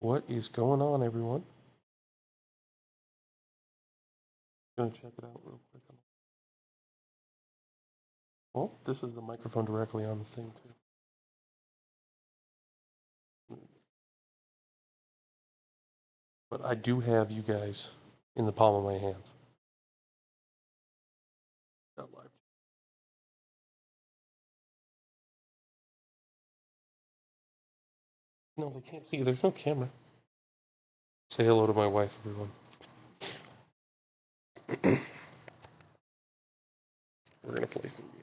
What is going on, everyone? Gonna check it out real quick. Oh, this is the microphone directly on the thing too. But I do have you guys in the palm of my hands. Not live. No, they can't see you. There's no camera. Say hello to my wife, everyone. We're gonna play some games.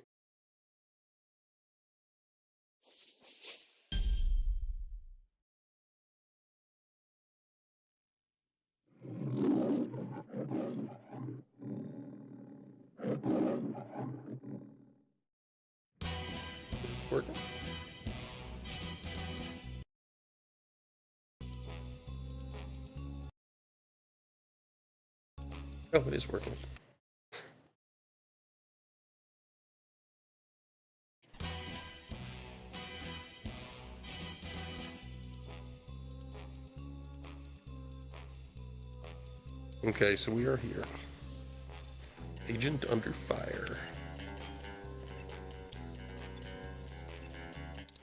It's working. Oh, it is working. Okay, so we are here. Agent under fire.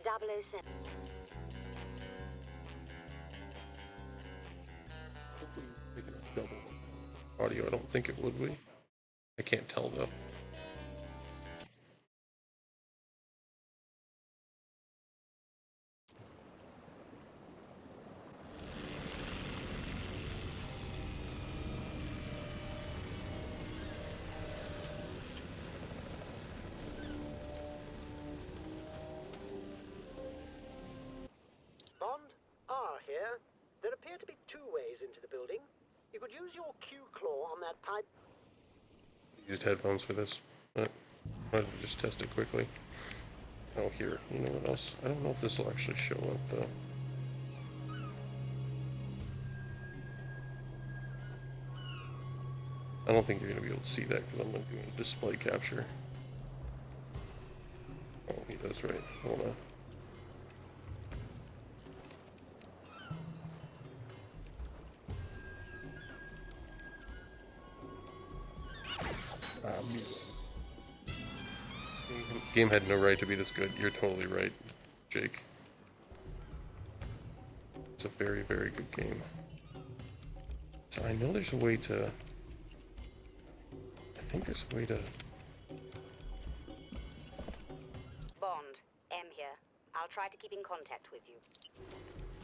007. Hopefully you're picking up double audio. I don't think it would be. I can't tell though. Bond, R here. There appear to be two ways into the building. You could use your Q-claw on that pipe. Used headphones for this, but I wanted to just test it quickly. Oh, here, you know what else? I don't know if this will actually show up though. I don't think you're going to be able to see that because I'm not doing a display capture. Oh, he does, right. Hold on. Game had no right to be this good. You're totally right, Jake. It's a very, very good game. So I know there's a way to... I think there's a way to... Bond, M here. I'll try to keep in contact with you.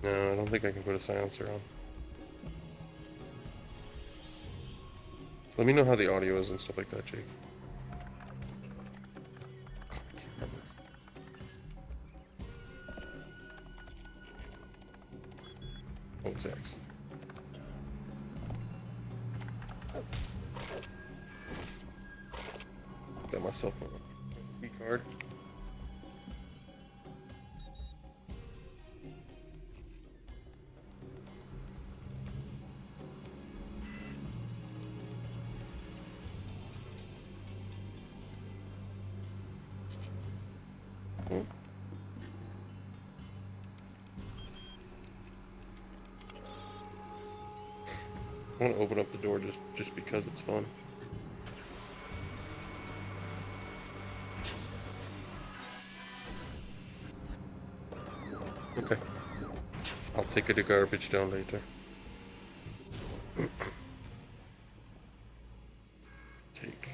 No, I don't think I can put a silencer on. Let me know how the audio is and stuff like that, Jake. Oh, it's X. Got myself a key card. I want to open up the door just because it's fun. Okay. I'll take it to garbage down later. Take.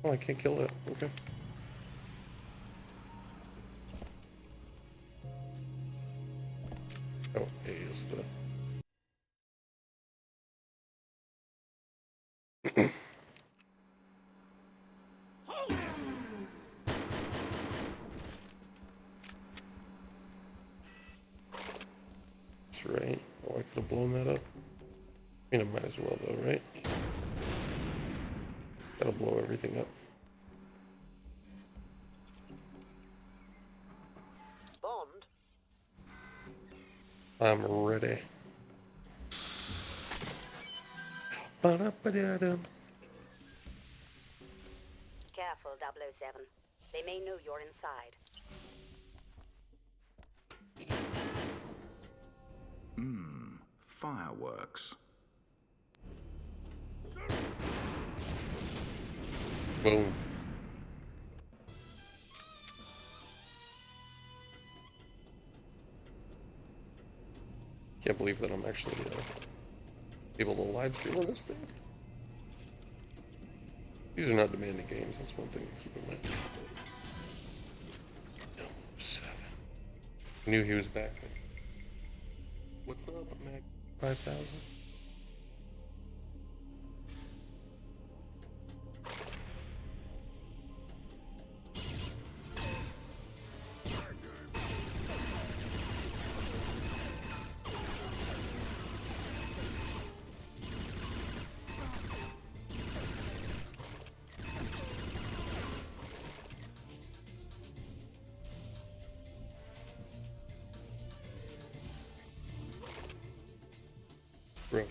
Oh, I can't kill it. Okay. Oh, A is the... That's right. Oh, I could have blown that up. I mean, I might as well though, right? Gotta blow everything up. Bond? I'm ready. Ba-da-ba-da-dum. Careful, 007. They may know you're inside. Fireworks. Boom. Can't believe that I'm actually able to live stream on this thing. These are not demanding games, that's one thing to keep in mind. 007. I knew he was back. What's up, Mac 5000? Bro.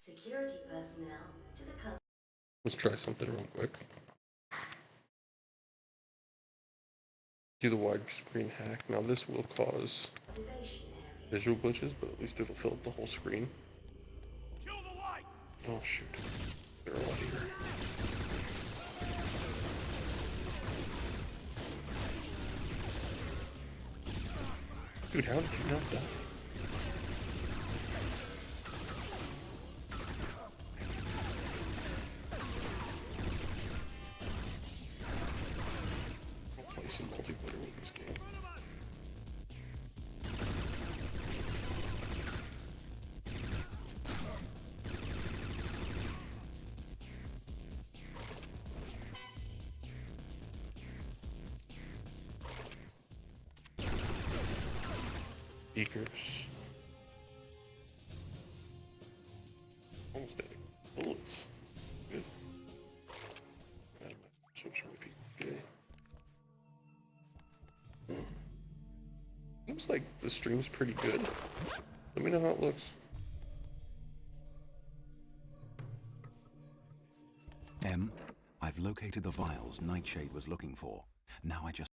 Security personnel to the cover. Let's try something real quick. Do the widescreen hack. Now this will cause visual glitches, but at least it'll fill up the whole screen. Oh shoot. They're all here. Dude, how did you not die? I'll play some multiplayer with this game. Speakers. Almost dead. Bullets. Good. Switch my people. Okay. Seems like the stream's pretty good. Let me know how it looks. M, I've located the vials Nightshade was looking for. Now I just...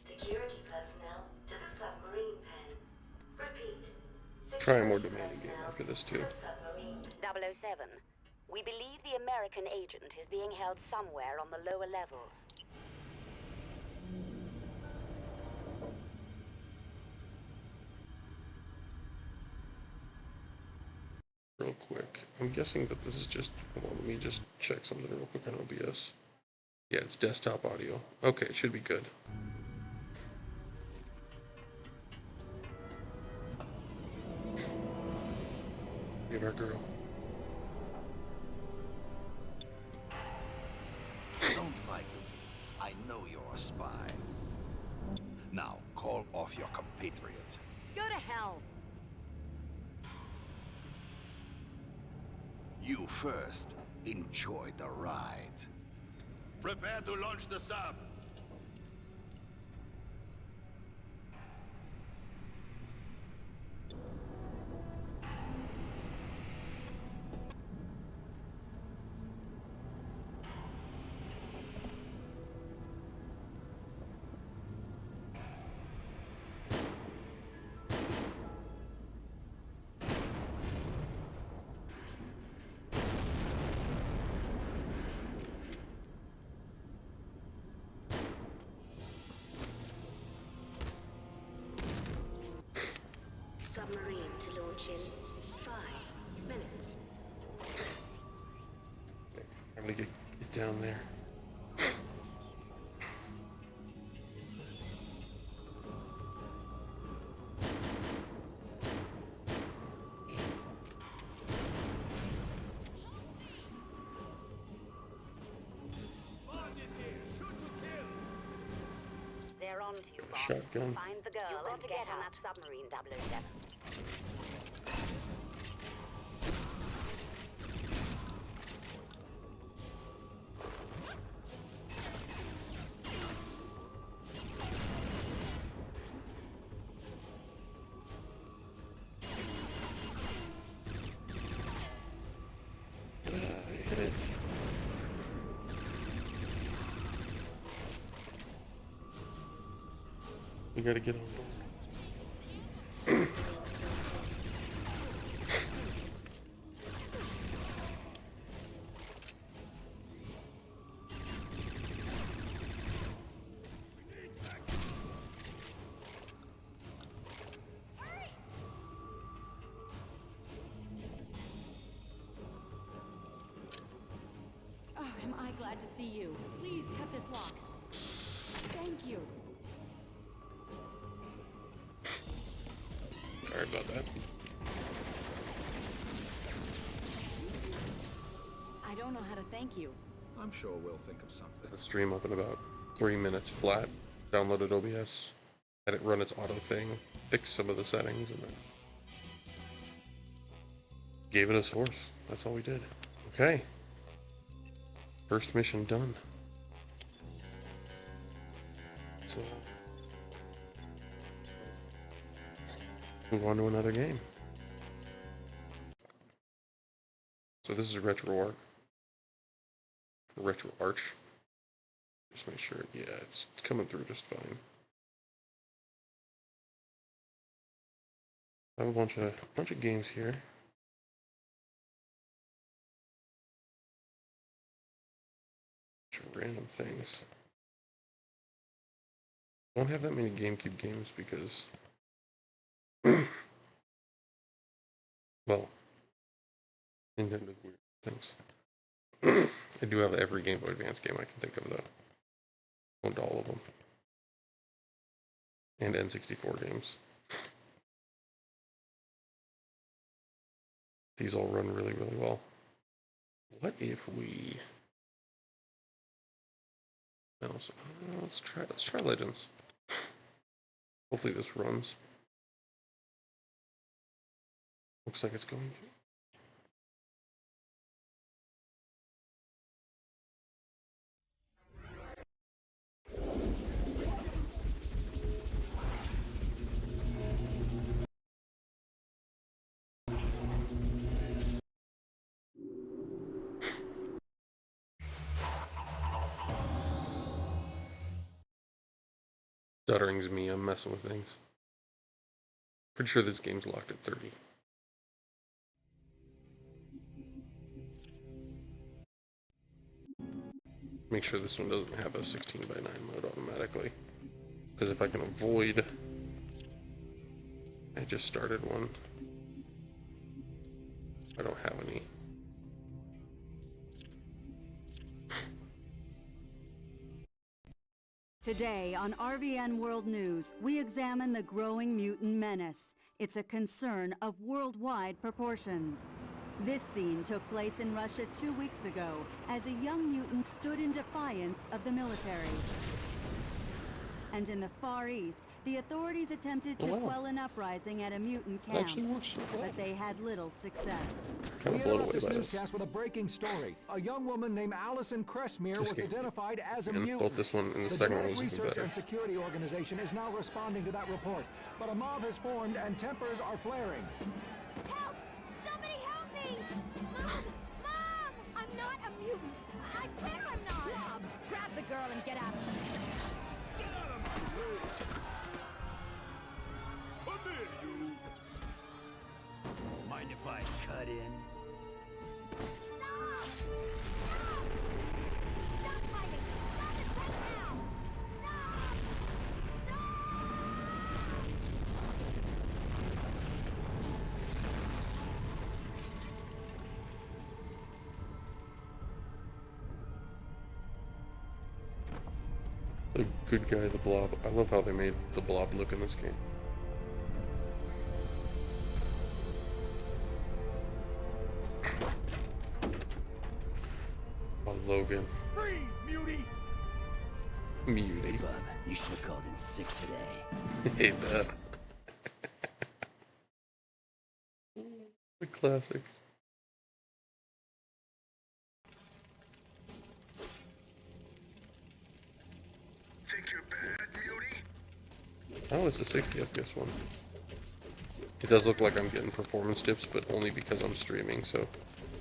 Security personnel to the submarine pen. Repeat. Try a more demanding game after this too. 007. We believe the American agent is being held somewhere on the lower levels. Real quick. I'm guessing that this is just... Hold on, let me just check something real quick on OBS. Yeah, it's desktop audio. Okay, it should be good. Give our girl. Don't like it. I know you're a spy. Now, call off your compatriot. Go to hell. You first. Enjoy the ride. Prepare to launch the sub. Submarine to launch in 5 minutes. Time to get down there. They're on to you, Bob. Shotgun. Find the girl and get on that submarine, 007. We gotta get on board. Oh, am I glad to see you. Please cut this lock. Thank you. Sorry about that. I don't know how to thank you. I'm sure we'll think of something. The stream up in about 3 minutes flat. Downloaded OBS, had it run its auto thing, fixed some of the settings, and then gave it a source. That's all we did. Okay. First mission done. So move on to another game. So this is RetroArch. RetroArch. Just make sure, yeah, it's coming through just fine. I have a bunch of games here. Bunch of random things. I don't have that many GameCube games because, well, Nintendo's weird things. I do have every Game Boy Advance game I can think of, though. Owned all of them. And N64 games. These all run really, really well. What if we... No, let's try Legends. Hopefully this runs. Looks like it's going to. Stuttering's me, I'm messing with things. Pretty sure this game's locked at 30. Make sure this one doesn't have a 16:9 mode automatically. Because if I can avoid... I just started one. I don't have any. Today on RVN World News, we examine the growing mutant menace. It's a concern of worldwide proportions. This scene took place in Russia 2 weeks ago as a young mutant stood in defiance of the military. And in the Far East, the authorities attempted to quell an uprising at a mutant camp, but they had little success. Kind of blown away by this. Newscast with a breaking story. A young woman named Allison Cressmere was identified as a mutant. Both this one and the second one was even Research better. and Security Organization is now responding to that report, but a mob has formed and tempers are flaring. Help! Somebody help me! Mom! Mom! I'm not a mutant. I swear I'm not. Blob, grab the girl and get out of here. Get out of my way! Come here, you! Mind if I cut in? Stop! Stop! Stop fighting! Stop it right now! Stop! The good guy, the Blob. I love how they made the Blob look in this game. Oh, Logan. Freeze, mutie! Mutie. Bub, you should have called in sick today. Hey, Bub. The classic. Think you're bad, mutie? Oh, it's a 60 FPS one. It does look like I'm getting performance dips, but only because I'm streaming, so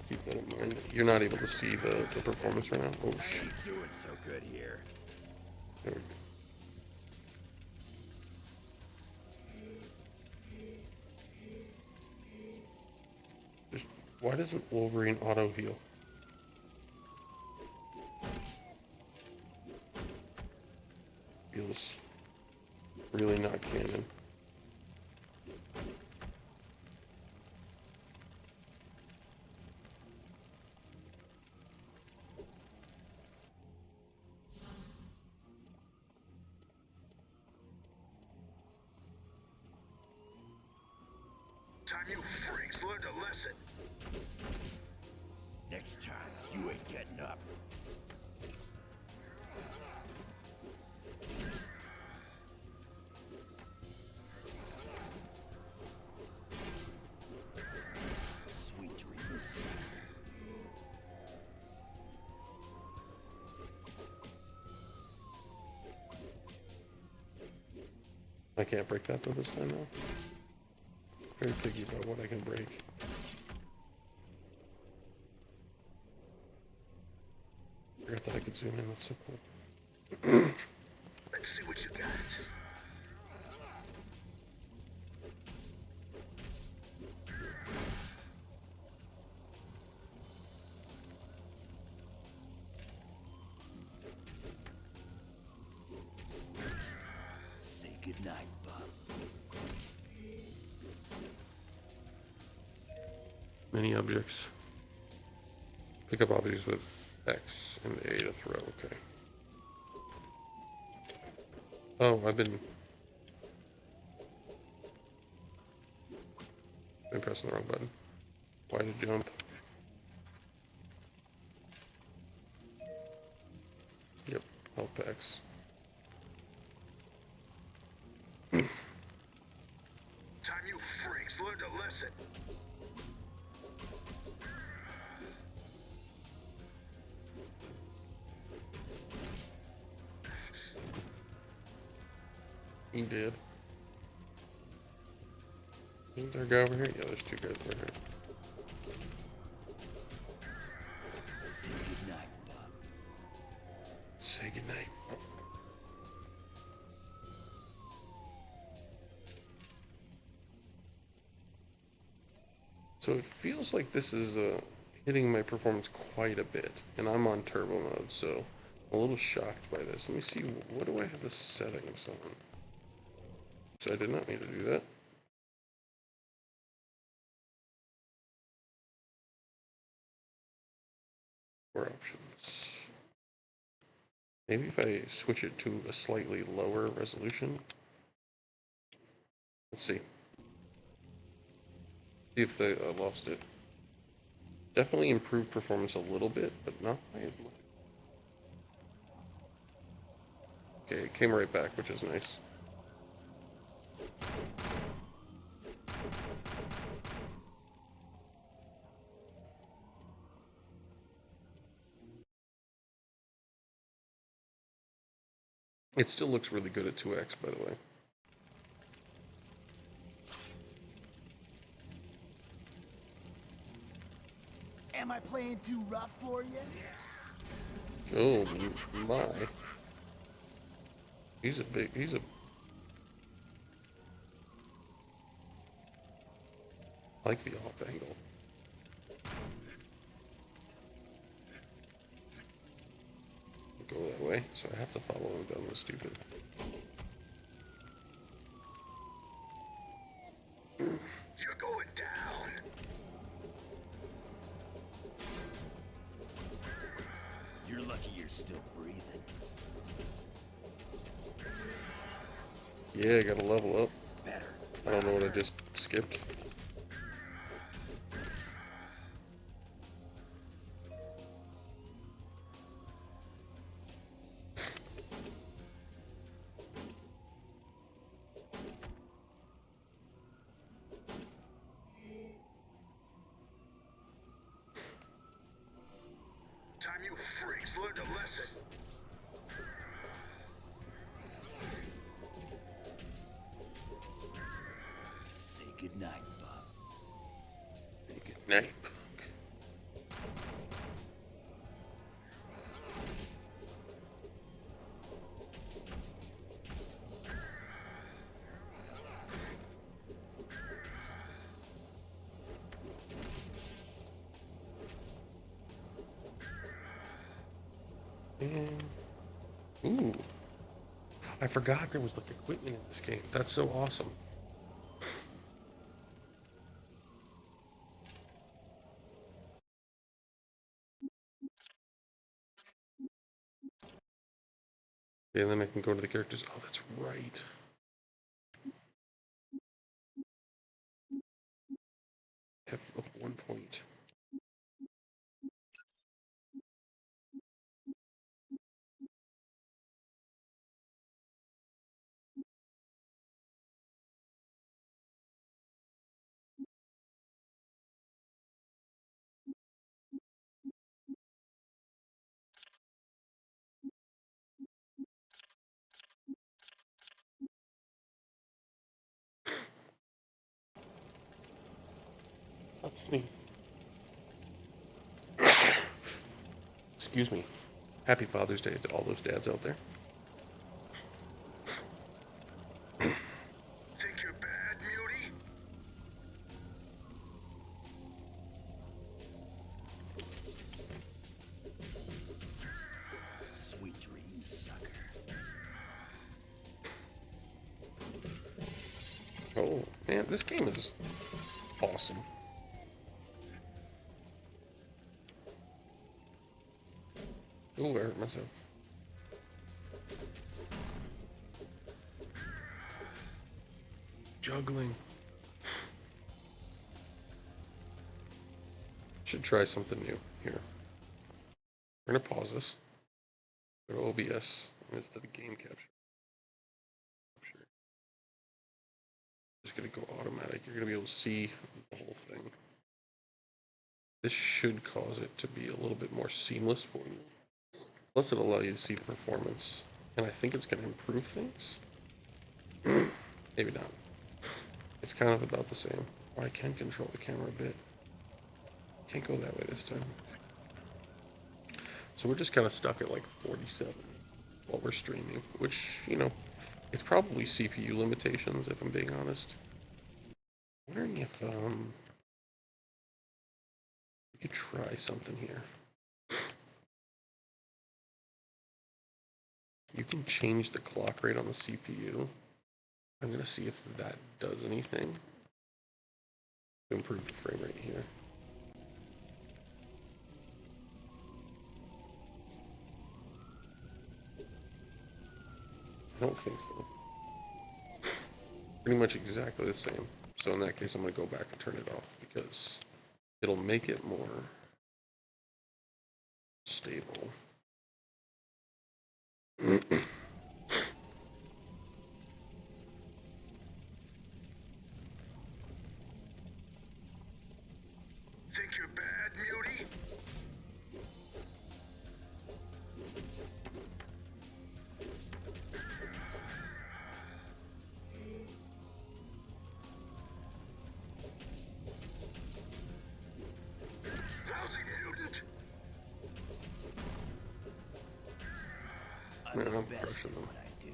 keep that in mind. You're not able to see the performance right now. Oh, shit. Doing so good here. There we go. Why doesn't Wolverine auto heal? Feels really not canon. Time you freaks learned a lesson. Next time, you ain't getting up. Sweet dreams. I can't break that though this time now. Very picky about what I can break. Forgot that I could zoom in, that's so cool. Let's see what you got. Say goodnight, Bob. Many objects. Pick up objects with X and A to throw, okay. Oh, I've been pressing the wrong button. Why to jump? Yep, health packs. Time you freaks learned a lesson. He did. Isn't there a guy over here? Yeah, there's two guys over here. Say goodnight, Bob. Say goodnight. Oh. So it feels like this is hitting my performance quite a bit, and I'm on turbo mode, so I'm a little shocked by this. Let me see, what do I have the settings on? So I did not need to do that. More options. Maybe if I switch it to a slightly lower resolution. Let's see. See if I lost it. Definitely improved performance a little bit, but not by as much. Okay, it came right back, which is nice. It still looks really good at 2x, by the way. Am I playing too rough for you? Oh my. He's a I like the off angle. Go that way, so I have to follow him down the stupid. You're going down. You're lucky you're still breathing. Yeah, I gotta level up. Better. I don't know what I just skipped. Time you freaks learned a lesson. Say goodnight, Bob. Good night. And ooh, I forgot there was like equipment in this game. That's so awesome. Okay, and then I can go to the characters. Oh, that's right. Have up 1 point. That's neat. Excuse me. Happy Father's Day to all those dads out there. Think you're bad, Mutie? Sweet dreams, sucker. Oh, man, this game is awesome. Oh, I hurt myself. Juggling. Should try something new here. We're gonna pause this. Go to OBS instead of game capture. Just gonna go automatic. You're gonna be able to see the whole thing. This should cause it to be a little bit more seamless for you. Plus, it'll allow you to see performance, and I think it's gonna improve things. Maybe not. It's kind of about the same. Oh, I can control the camera a bit. Can't go that way this time. So we're just kind of stuck at like 47 while we're streaming, which, you know, it's probably CPU limitations, if I'm being honest. I'm wondering if we could try something here. You can change the clock rate on the CPU. I'm gonna see if that does anything to improve the frame rate here. I don't think so. Pretty much exactly the same. So in that case, I'm gonna go back and turn it off because it'll make it more stable. Think you're bad, Mutie? Lousy mutant! Man, I'm Best crushing at them. what I do.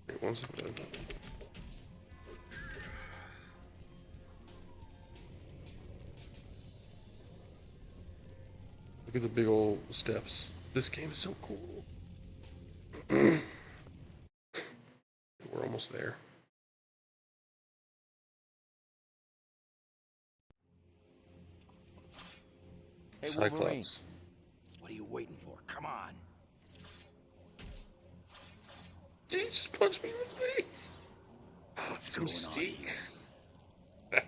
Wait, once it's done. Look at the big old steps. This game is so cool. We're almost there. Hey, Wolverine. Cyclops. What are you waiting for? Come on. Did he just punch me in the face? What's It's going on Mystique. here?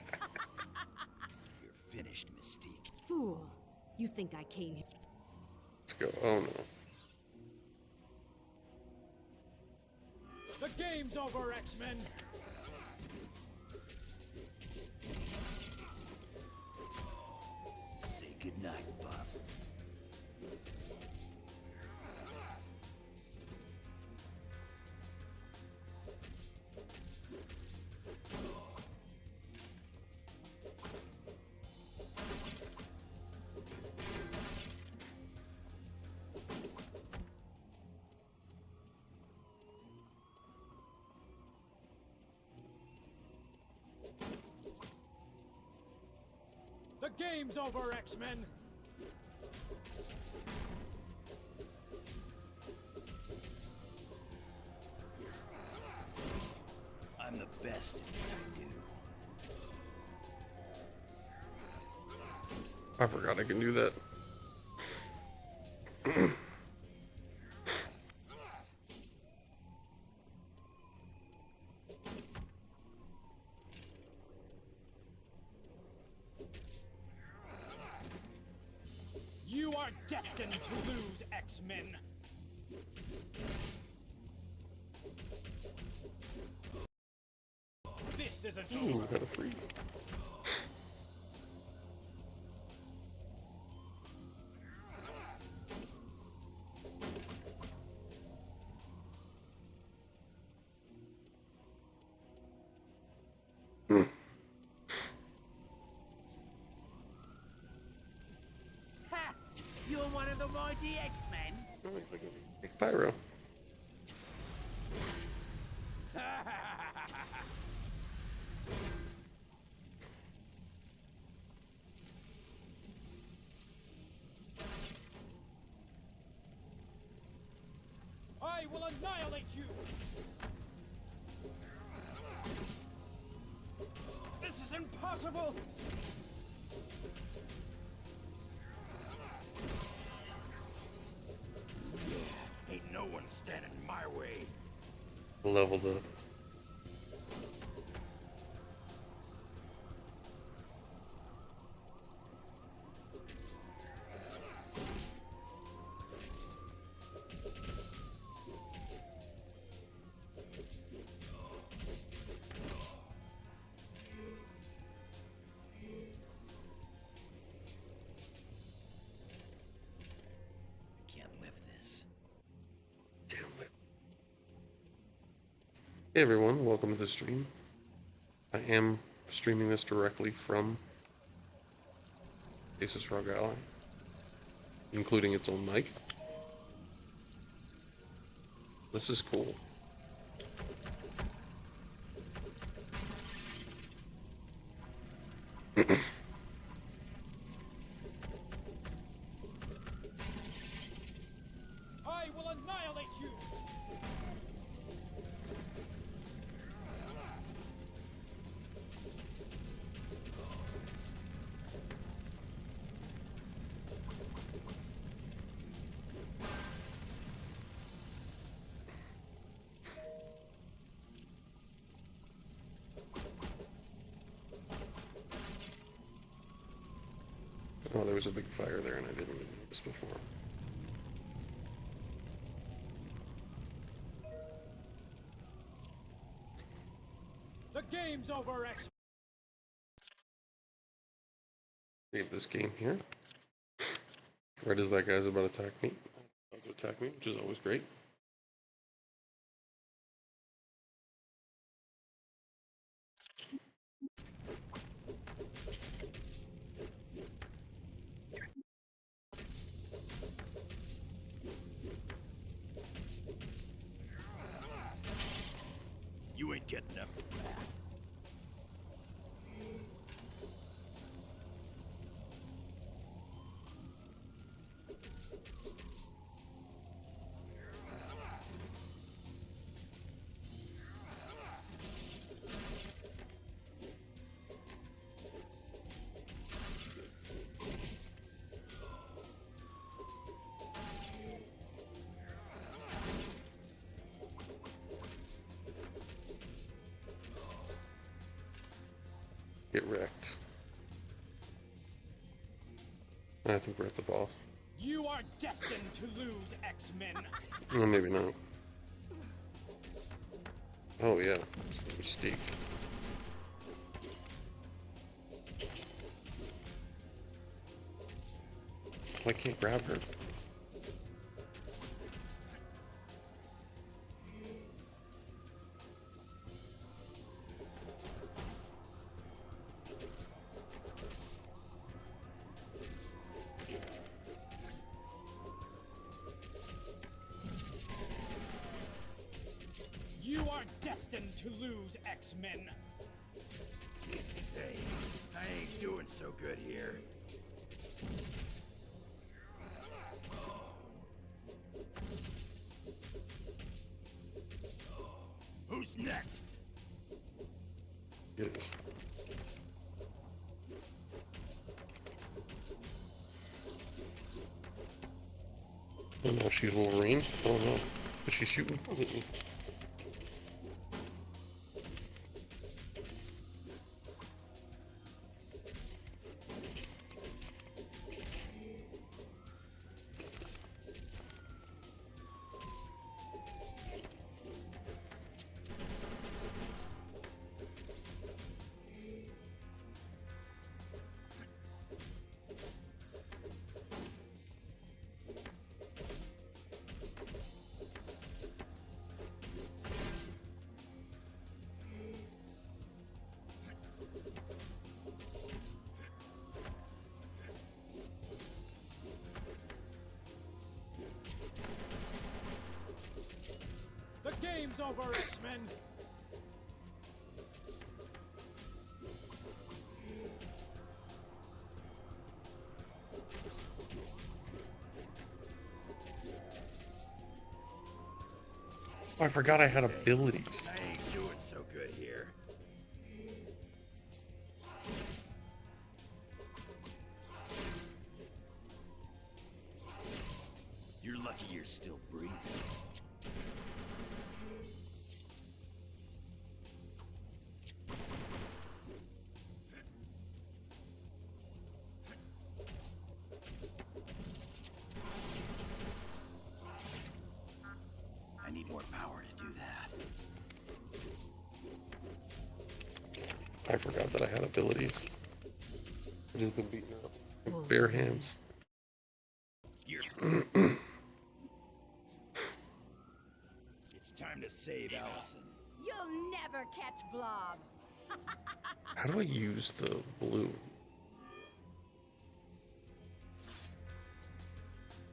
You're finished, Mystique. Fool. You think I came here? Let's go. Oh no. The game's over, X-Men! Say goodnight, Bob. The game's over, X-Men! I'm the best at what I do. I forgot I can do that. You are destined to lose, X-Men! This isn't Ooh, over. got a freeze. Ha! You're one of the mighty X-Men? Oh, he's like a big pyro. I will annihilate you! This is impossible! Ain't no one standing in my way. Leveled up. I can't lift this. Hey everyone, welcome to the stream. I am streaming this directly from Asus ROG Ally, including its own mic. This is cool. I will annihilate you! Oh, there was a big fire there and I didn't notice before. The game's over, X. Save this game here. Right as that guy's about to attack me. About to attack me, which is always great. You ain't getting up from that. Get wrecked. I think we're at the boss. You are destined to lose, X-Men! No, maybe not. Oh yeah, it's a mistake. Oh, I can't grab her. You are destined to lose, X-Men! Hey, I ain't doing so good here. Who's next? Yes. Oh no, she's Wolverine. Oh no. But she's shooting both of me. The game's over, X-Men! Oh, I forgot I had abilities. I ain't doing so good here. You're lucky you're still breathing. I need more power to do that. I forgot that I had abilities. I just been beaten up. With bare hands. It's time to save Allison. You'll never catch Blob. How do I use the blue?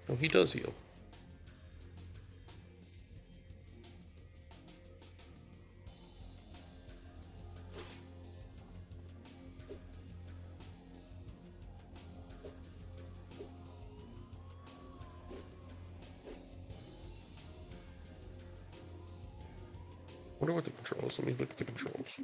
Oh, he does heal. I wonder what the controls. Let me look at the controls.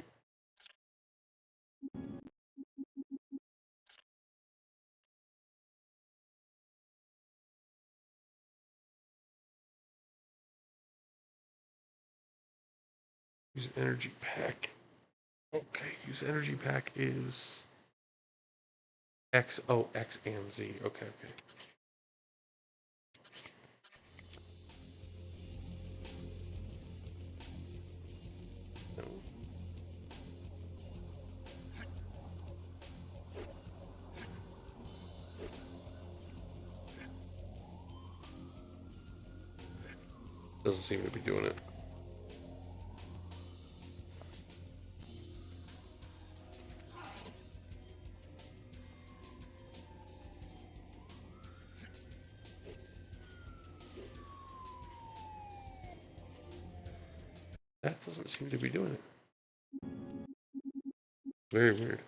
Use energy pack. Okay, use energy pack is X. Oh, X and Z. Okay, okay. No. Doesn't seem to be doing it. That doesn't seem to be doing it. Very weird.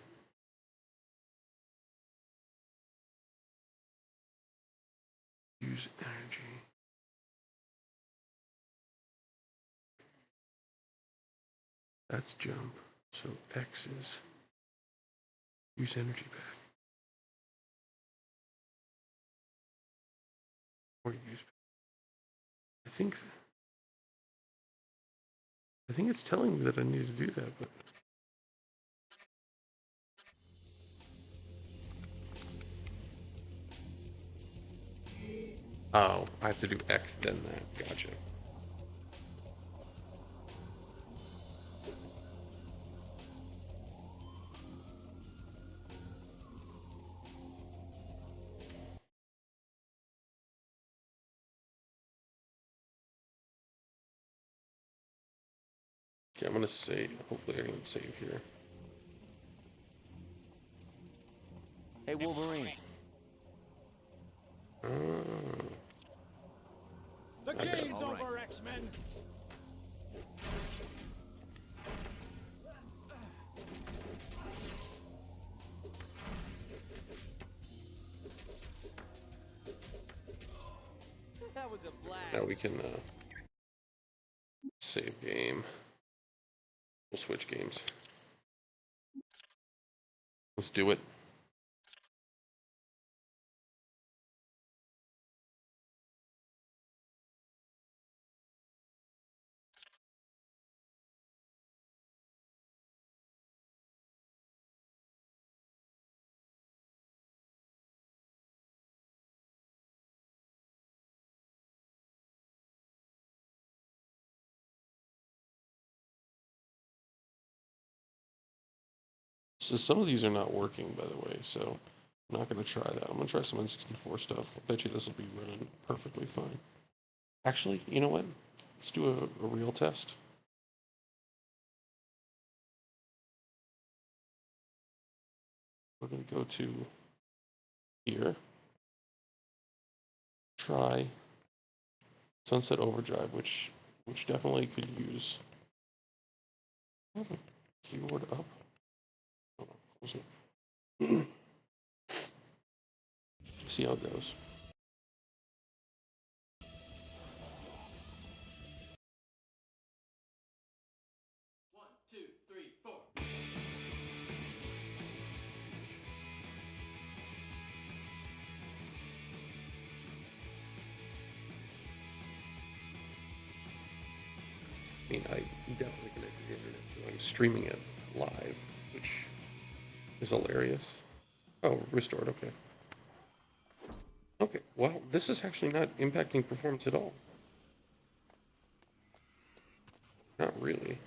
Use energy. That's jump. So X is use energy pack. Or use. I think it's telling me that I need to do that, but. Oh, I have to do X then that. Gotcha. Okay, I'm gonna save. Hopefully I can save here. Hey, Wolverine. The game's over, X-Men! That was a blast. Now we can save game. We'll switch games. Let's do it. So some of these are not working, by the way, so I'm not going to try that. I'm going to try some N64 stuff. I bet you this will be running perfectly fine. Actually, you know what? Let's do a real test. We're going to go to here. Try Sunset Overdrive, which definitely could use. I have a keyboard up. Hold on, close it. See how it goes. I mean, I definitely connect to the internet because I'm streaming it live, which is hilarious. Oh, restored, okay. Okay, well, this is actually not impacting performance at all. Not really.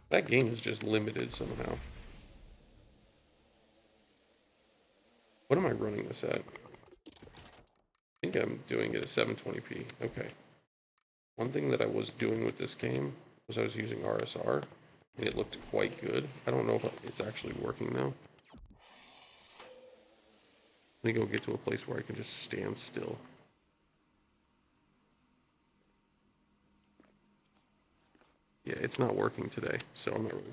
That game is just limited somehow. What am I running this at? I think I'm doing it at 720p. Okay. One thing that I was doing with this game was I was using RSR, and it looked quite good. I don't know if it's actually working now. Let me go get to a place where I can just stand still. Yeah, it's not working today, so I'm not really...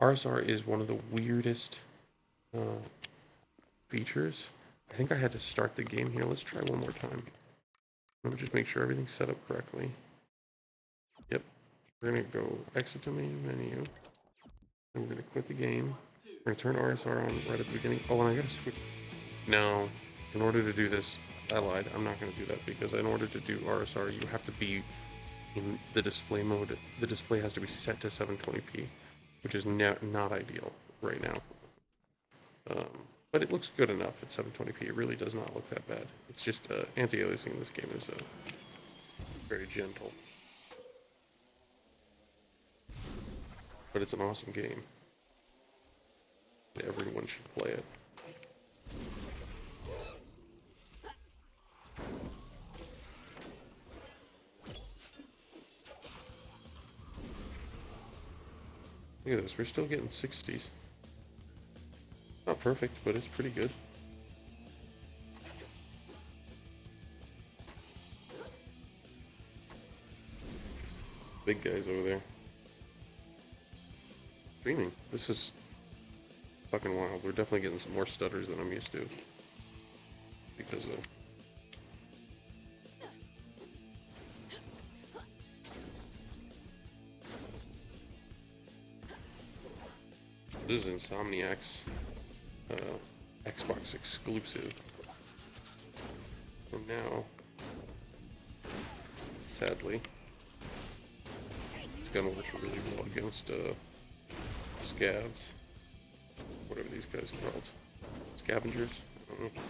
RSR is one of the weirdest features. I think I had to start the game here. Let's try one more time. Let me just make sure everything's set up correctly. Yep. We're going to go exit to main menu. And we're going to quit the game. We're going to turn RSR on right at the beginning. Oh, and I got to switch. No. In order to do this, I lied. I'm not going to do that because in order to do RSR, you have to be in the display mode. The display has to be set to 720p, which is not ideal right now. But it looks good enough at 720p. It really does not look that bad. It's just anti-aliasing in this game is very gentle. But it's an awesome game. Everyone should play it. Look at this, we're still getting 60s. Not perfect, but it's pretty good. Big guys over there. Streaming. This is fucking wild. We're definitely getting some more stutters than I'm used to. Because of... This is Insomniac's Xbox exclusive. So now, sadly, it's gonna work really well against scavs. Whatever these guys are called. Scavengers? I don't know.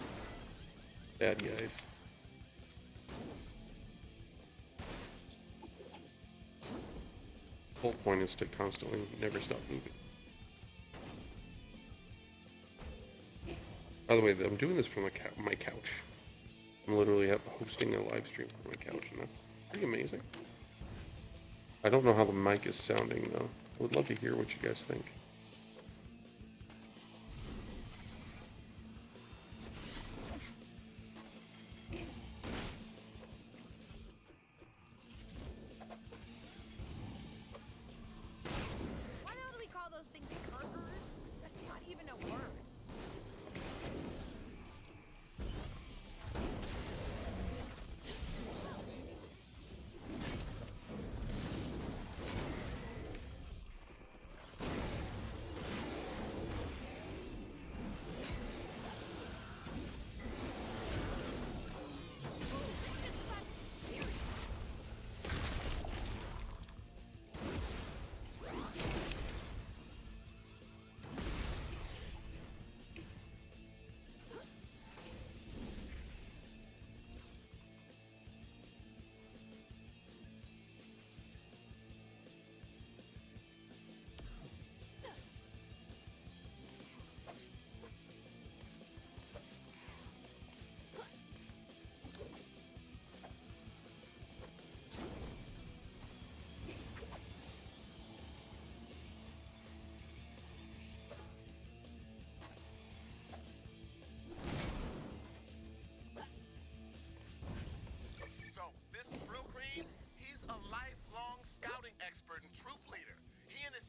Bad guys. The whole point is to constantly never stop moving. By the way, I'm doing this from my couch. I'm literally hosting a live stream from my couch, and that's pretty amazing. I don't know how the mic is sounding, though. I would love to hear what you guys think. Why don't we call those things carters?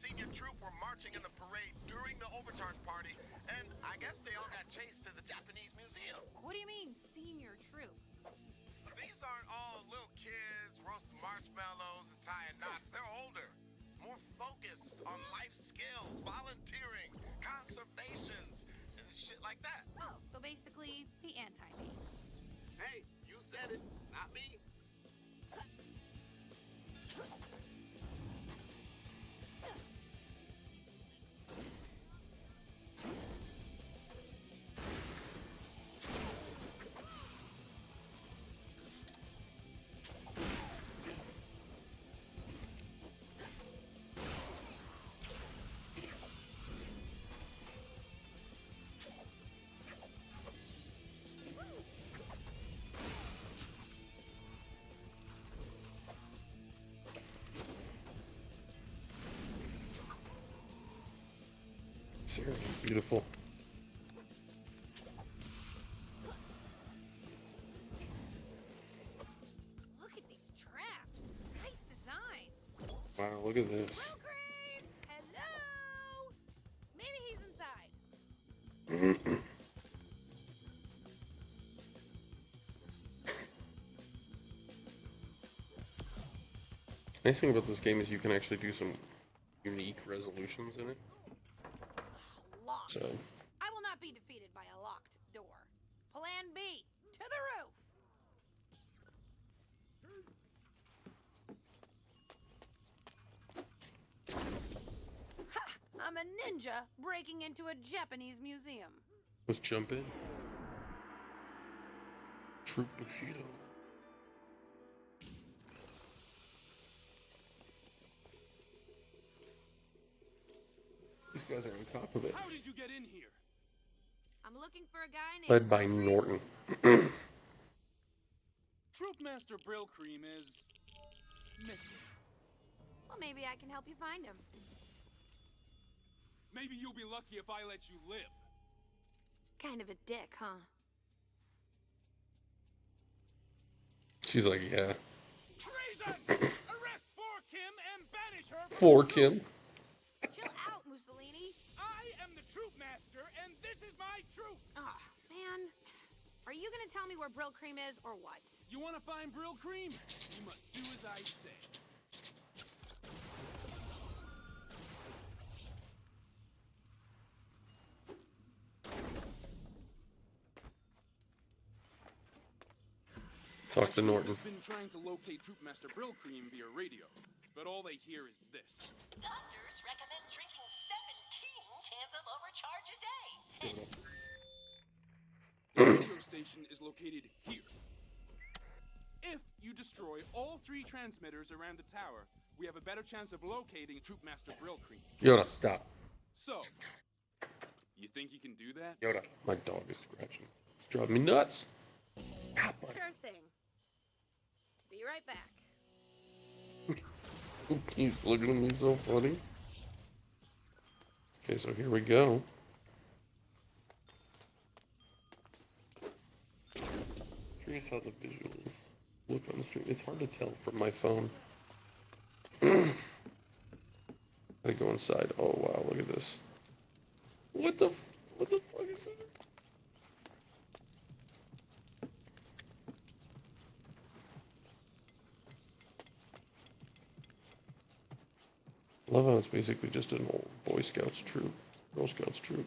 senior troop were marching in the parade during the overcharge party, and I guess they all got chased to the Japanese museum. What do you mean, senior troop? These aren't all little kids roasting marshmallows and tying knots. They're older, more focused on life skills, volunteering, conservations, and shit like that. Oh, so basically the anti-me. Hey, you said it, not me. Seriously, beautiful. Look at these traps. Nice designs. Wow, look at this. Wolverine! Hello! Maybe he's inside. Nice thing about this game is you can actually do some unique resolutions in it. Locked. So, I will not be defeated by a locked door. Plan B, to the roof. Ha! I'm a ninja breaking into a Japanese museum. let's jump in. Troop Bushido. These guys are on top of it. How did you get in here? I'm looking for a guy named Led by Norton. Troopmaster Brillcream is missing. Well, maybe I can help you find him. Maybe you'll be lucky if I let you live. Kind of a dick, huh? She's like, yeah. Treason! Arrest for Kim and banish her For Kim. Chill out, Mussolini. I am the Troopmaster, and this is my troop. Ah, man. Are you gonna tell me where Brillcream is, or what? You want to find Brillcream? You must do as I say. Talk to Norton. Has been trying to locate Troopmaster Brillcream via radio, but all they hear is this. Doctors recommend drinking 17 cans of overcharge a day. The radio station is located here. If you destroy all 3 transmitters around the tower, we have a better chance of locating Troopmaster Brillcream. Yoda, stop. So, you think you can do that? Yoda, my dog is scratching. It's driving me nuts. Sure thing. Be right back. He's looking at me so funny. Okay, so here we go. Curious how the visuals look on the stream. It's hard to tell from my phone. Gotta go inside. Oh wow, look at this. What the fuck is that? Love how it's basically just an old Boy Scouts troop, Girl Scouts troop.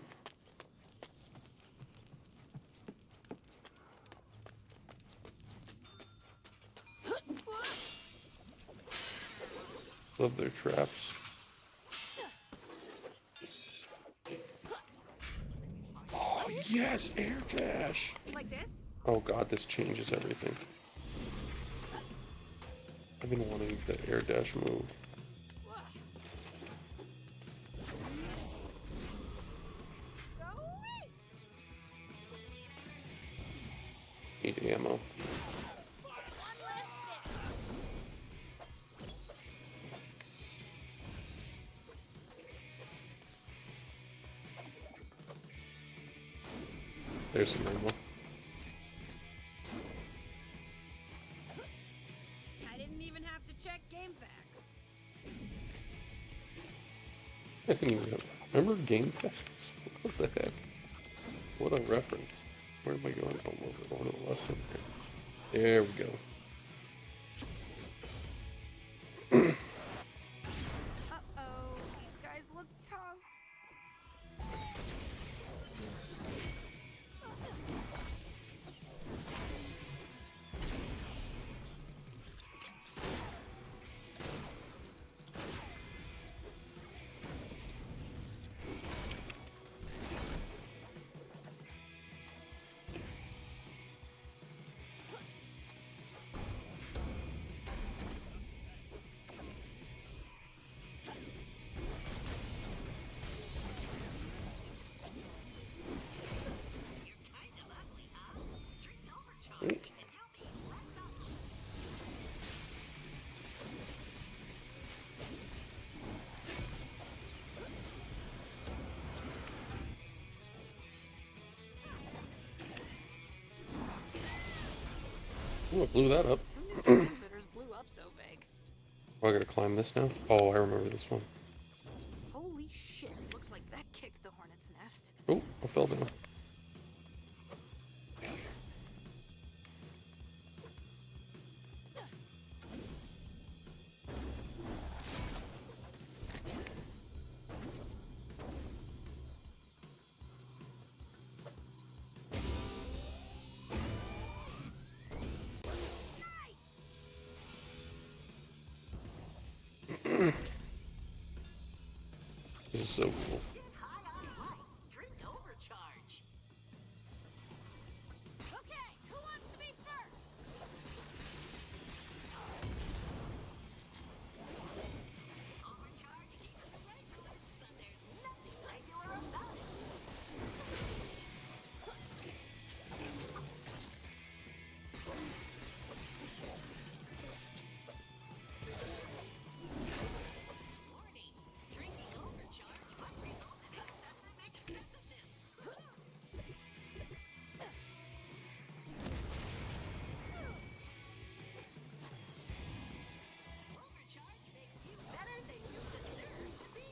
Love their traps. Oh yes, air dash. Like this? Oh god, this changes everything. I've been wanting the air dash move. Need ammo. There's some ammo. I didn't even have to check game facts. I didn't even remember Game Facts? What the heck? What a reference. Where am I going? Oh, we're going to the left over here. There we go. Uh-oh, these guys look tough. Ooh, I blew that up. Blew up so big. Oh, I gotta climb this now? Oh, I remember this one. Holy shit, looks like that kicked the hornet's nest. Oh, I fell down. This is so cool. Drink overcharge. Okay, who wants to be first? Overcharge keeps you regular, but there's nothing regular about it. Warning, drinking overcharge might result in excessive excessiveness. Overcharge makes you better than you deserve to be.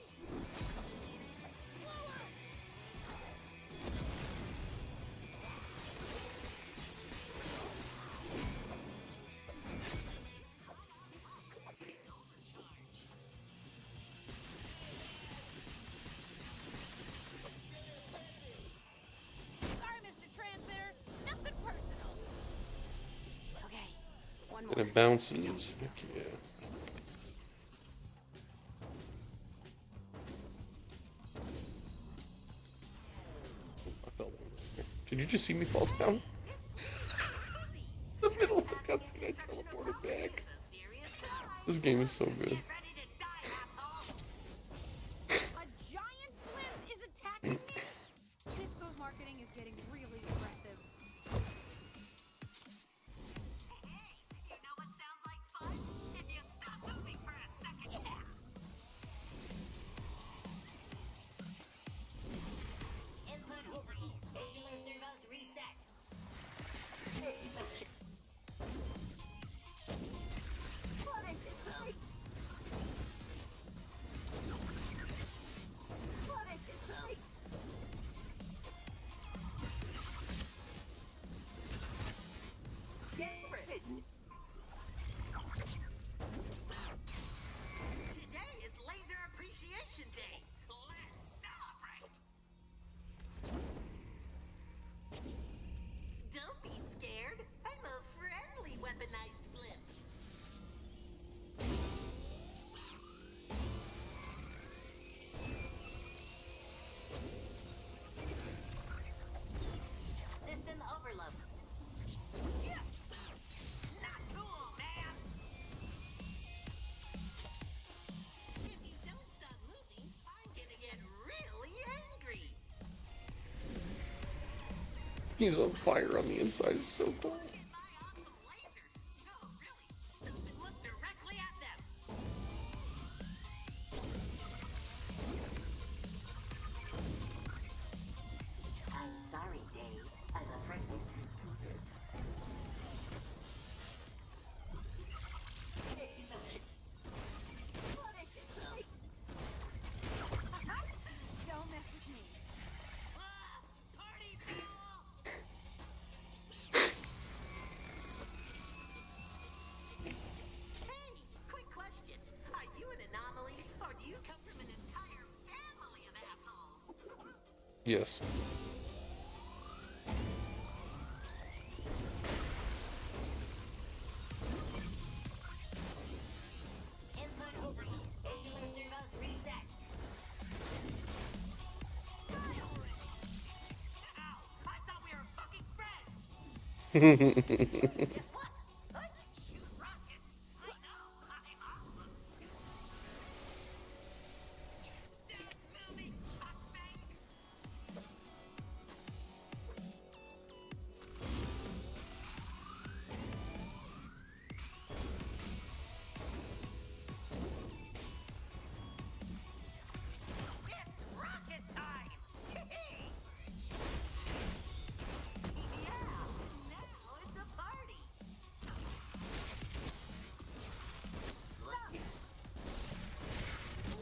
Sorry, Mr. Transmitter. Nothing personal. Okay, one more. And it bounces. Heck yeah. I fell down. Did you just see me fall down? The middle of the cutscene, I teleported back. This game is so good. A giant blimp is attacking me? Cisco's marketing is getting really aggressive. Hey, you know what sounds like fun? If you stop moving for a second. Yeah. Input overload. Regular servos reset. Today is Laser Appreciation Day. Let's celebrate. Don't be scared. I'm a friendly weaponized blimp. System overload. Yeah. Not cool, man. If you don't stop moving, I'm gonna get really angry. He's on fire on the inside. It's so cool. No, really. Stop and look directly at them. I'm sorry, Dave. I'm afraid. Yes. Input overload. AUM servos reset. Ow! I thought we were fucking friends! Guess what? I can shoot rockets! I know! I'm awesome! Stand moving, fuckface! It's rocket time! Yeah, now it's a party!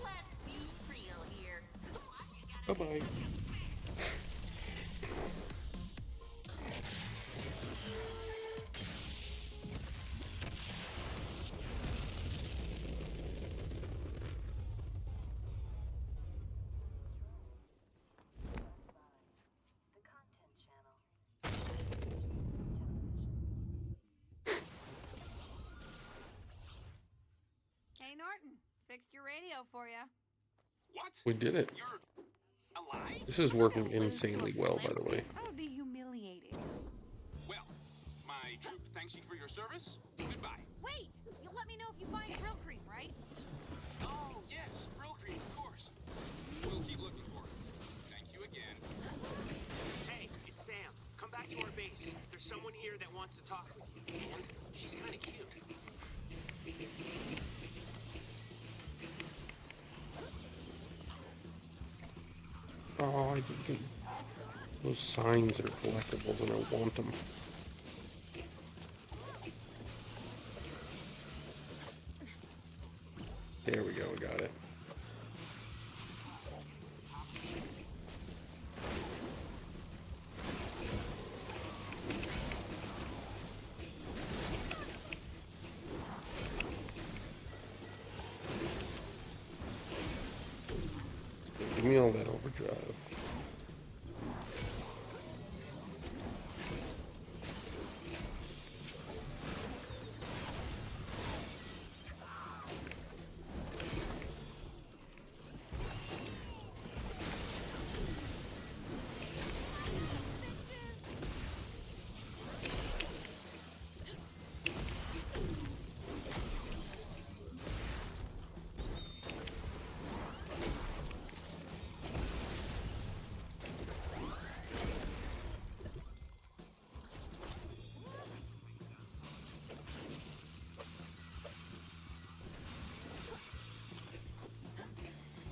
Let's be real here. Bye-bye. Hey, Norton. Fixed your radio for you. What? We did it. You're alive? This is working insanely well, by the way. That would be humiliating. Well, my troop thanks you for your service. Goodbye. Wait! You'll let me know if you find Brill Cream, right? Oh, yes, Brill Cream, of course. We'll keep looking for it. Thank you again. Hey, it's Sam. Come back to our base. There's someone here that wants to talk with you. And she's kind of cute. Oh, I didn't. Those signs are collectibles and I want them. There we go, we got it. Give me all that overdrive.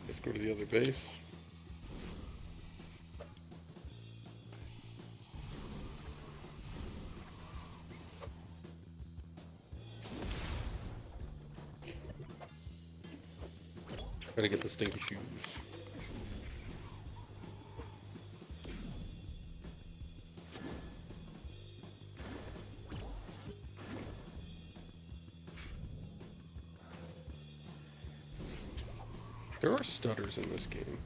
Let's go to the other base. Gotta get the stinky shoes. There are stutters in this game.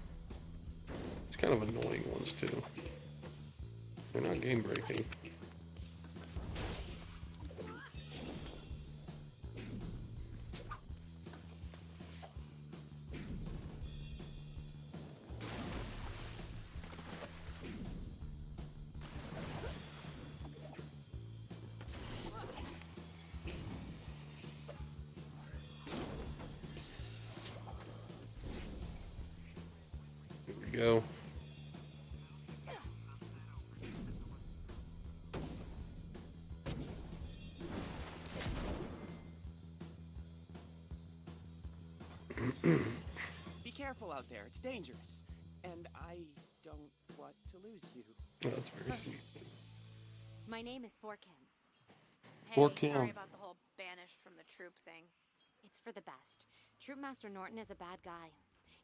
It's kind of annoying ones too. They're not game breaking. Here we go. Be careful out there. It's dangerous. And I don't want to lose you. Oh, that's very sweet. My name is Forkim. Hey, Forkim. sorry about the whole banished from the troop thing. It's for the best. Troop Master Norton is a bad guy.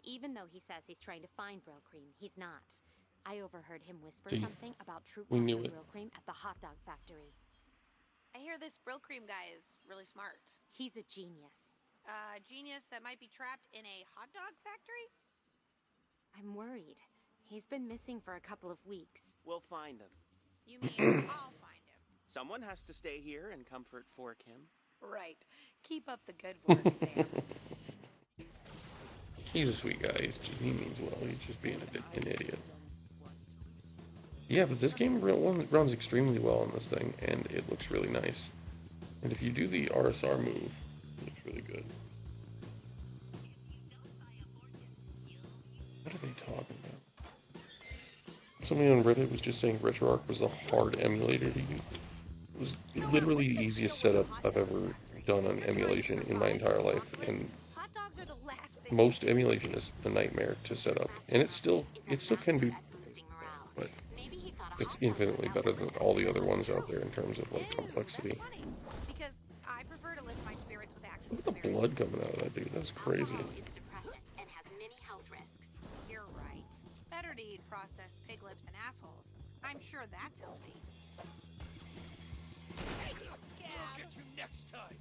Even though he says he's trying to find Brill Cream, he's not. I overheard him whisper See, something about Troop we Master knew it. Brill Cream at the hot dog factory. I hear this Brill Cream guy is really smart. He's a genius. Genius that might be trapped in a hot dog factory? I'm worried. He's been missing for a couple of weeks. We'll find him. You mean I'll find him? Someone has to stay here and comfort for Kim. Right. Keep up the good work, Sam. He's a sweet guy. He means well. He's just being an idiot. Yeah, but this game runs extremely well on this thing, and it looks really nice. And if you do the RSR move, it looks really good. What are they talking about? Somebody on Reddit was just saying RetroArch was a hard emulator to use. It was literally the easiest setup I've ever done on emulation in my entire life, and most emulation is a nightmare to set up. And it still can be, but it's infinitely better than all the other ones out there in terms of like complexity. Because I prefer to lift my spirits with actual Look at the blood coming out of that dude. That's crazy. You're right. Better to eat processed pig lips and assholes. I'm sure that's healthy. I'll get you next time.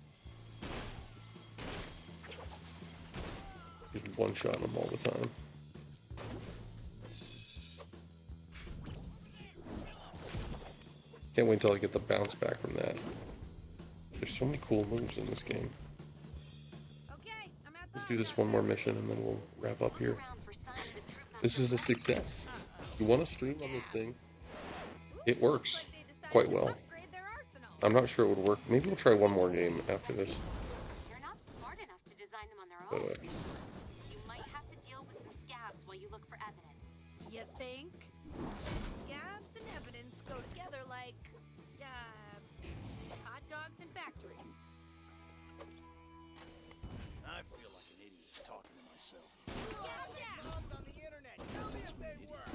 Just one-shot them all the time. Can't wait until I get the bounce back from that. There's so many cool moves in this game. Let's do this one more mission and then we'll wrap up here. This is a success. If you want to stream on this thing, it works quite well. I'm not sure it would work. Maybe we'll try one more game after this. They're not smart enough to design them on their But, own. You might have to deal with some scabs while you look for evidence. You think? Scabs and evidence go together like, hot dogs and factories. I feel like an idiot talking to myself. Bombs on the internet. Tell me if they work.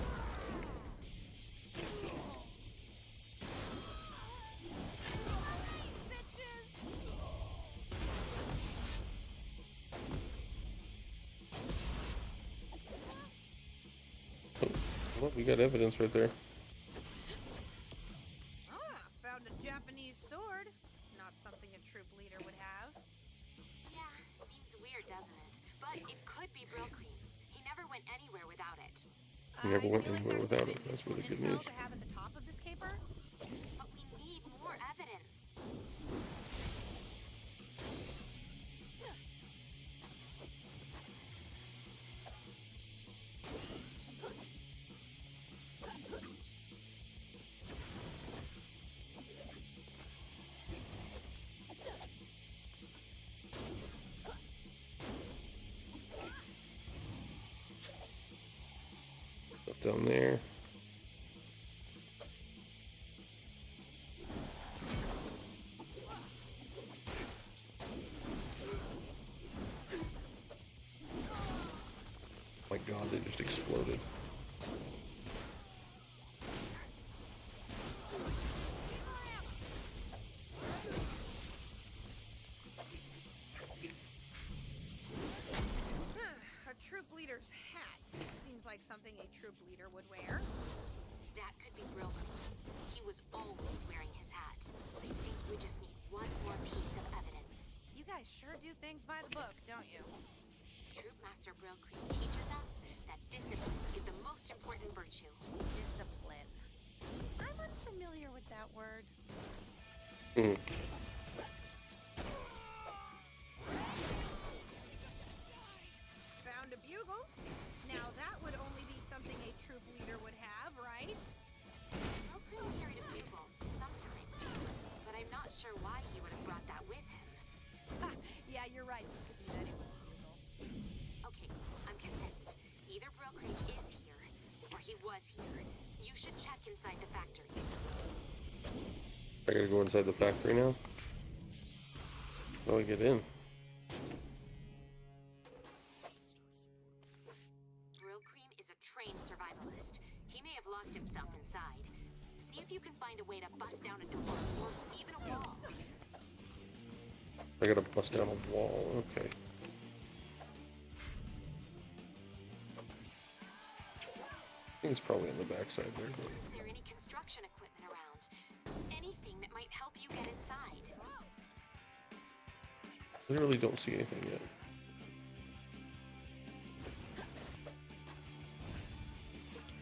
well, we got evidence right there. Found a Japanese sword. Not something a troop leader would have. Yeah, seems weird, doesn't it? But it could be Brillcream's. He never went anywhere without it. We never went anywhere without it. That's really good news. To have at the top of this caper? But we need more evidence. Stuff down there. My god, they just exploded. A troop leader's hat. Seems like something a troop leader would wear. That could be Brillcream's. He was always wearing his hat. I think we just need one more piece of evidence. You guys sure do things by the book, don't you? Troop Master Brillcream teaches us that discipline is the most important virtue. Discipline. I'm unfamiliar with that word. Found a bugle. Now that would only be something a troop leader would have, right? Brillcream carried a bugle sometimes, but I'm not sure why he would have brought that with him. Yeah, you're right. This could be that it was a bugle. Okay, I'm convinced. Either Brillcream is here, or he was here. You should check inside the factory. I gotta go inside the factory now. How do I get in? Brillcream is a trained survivalist. He may have locked himself inside. See if you can find a way to bust down a door, or even a wall. I gotta bust down a wall. Okay. I think it's probably on the backside there. But... Is there any construction equipment around? Anything that might help you get inside? Literally don't see anything yet.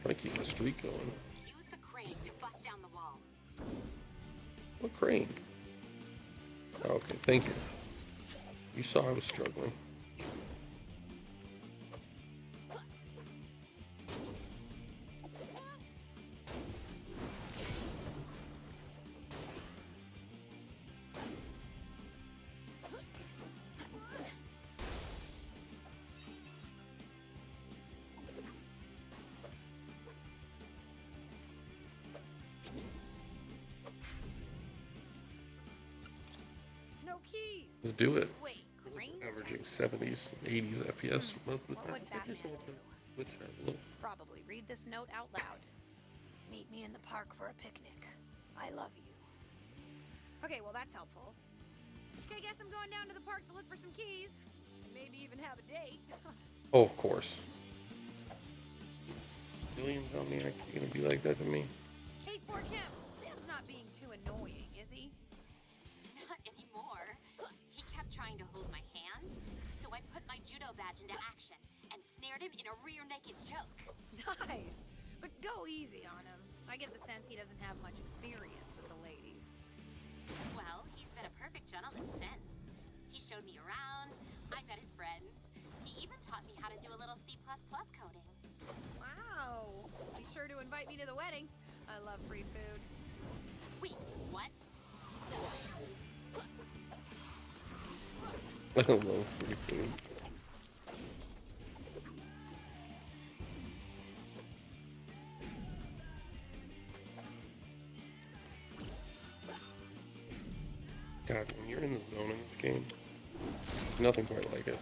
Trying to keep the streak going. Use the crane to bust down the wall. What crane? Okay, thank you. You saw I was struggling. No keys. Let's do it. Wait, cranes? Averaging 70s, 80s FPS most of the What time. would Batman do? Let's have a look. Probably read this note out loud. Meet me in the park for a picnic. I love you. Okay, well that's helpful. Okay, guess I'm going down to the park to look for some keys. And maybe even have a date. Oh, of course. Millions on me, you're gonna be like that to me. Hey, for Kim, Sam's not being too annoying, is he? Not anymore. He kept trying to hold my hand, so I put my judo badge into action and snared him in a rear naked choke. Nice. But go easy on him. I get the sense he doesn't have much experience with the ladies. Well, he's been a perfect gentleman since. He showed me around, I met his friends. He even taught me how to do a little C++ coding. Wow. Be sure to invite me to the wedding. I love free food. Wait, what? I love free food. God, when you're in the zone in this game, nothing quite like it.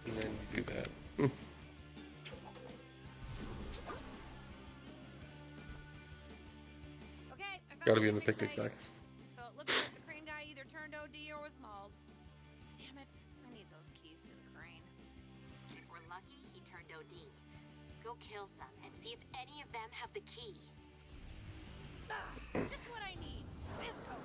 And then you do that. Okay, I found Gotta be in the the picnic site. box. So it looks like the crane guy either turned OD or was mauled. Damn it, I need those keys to the crane. If we're lucky, he turned OD. Go kill some and see if any of them have the key. Just what I need. Bisco.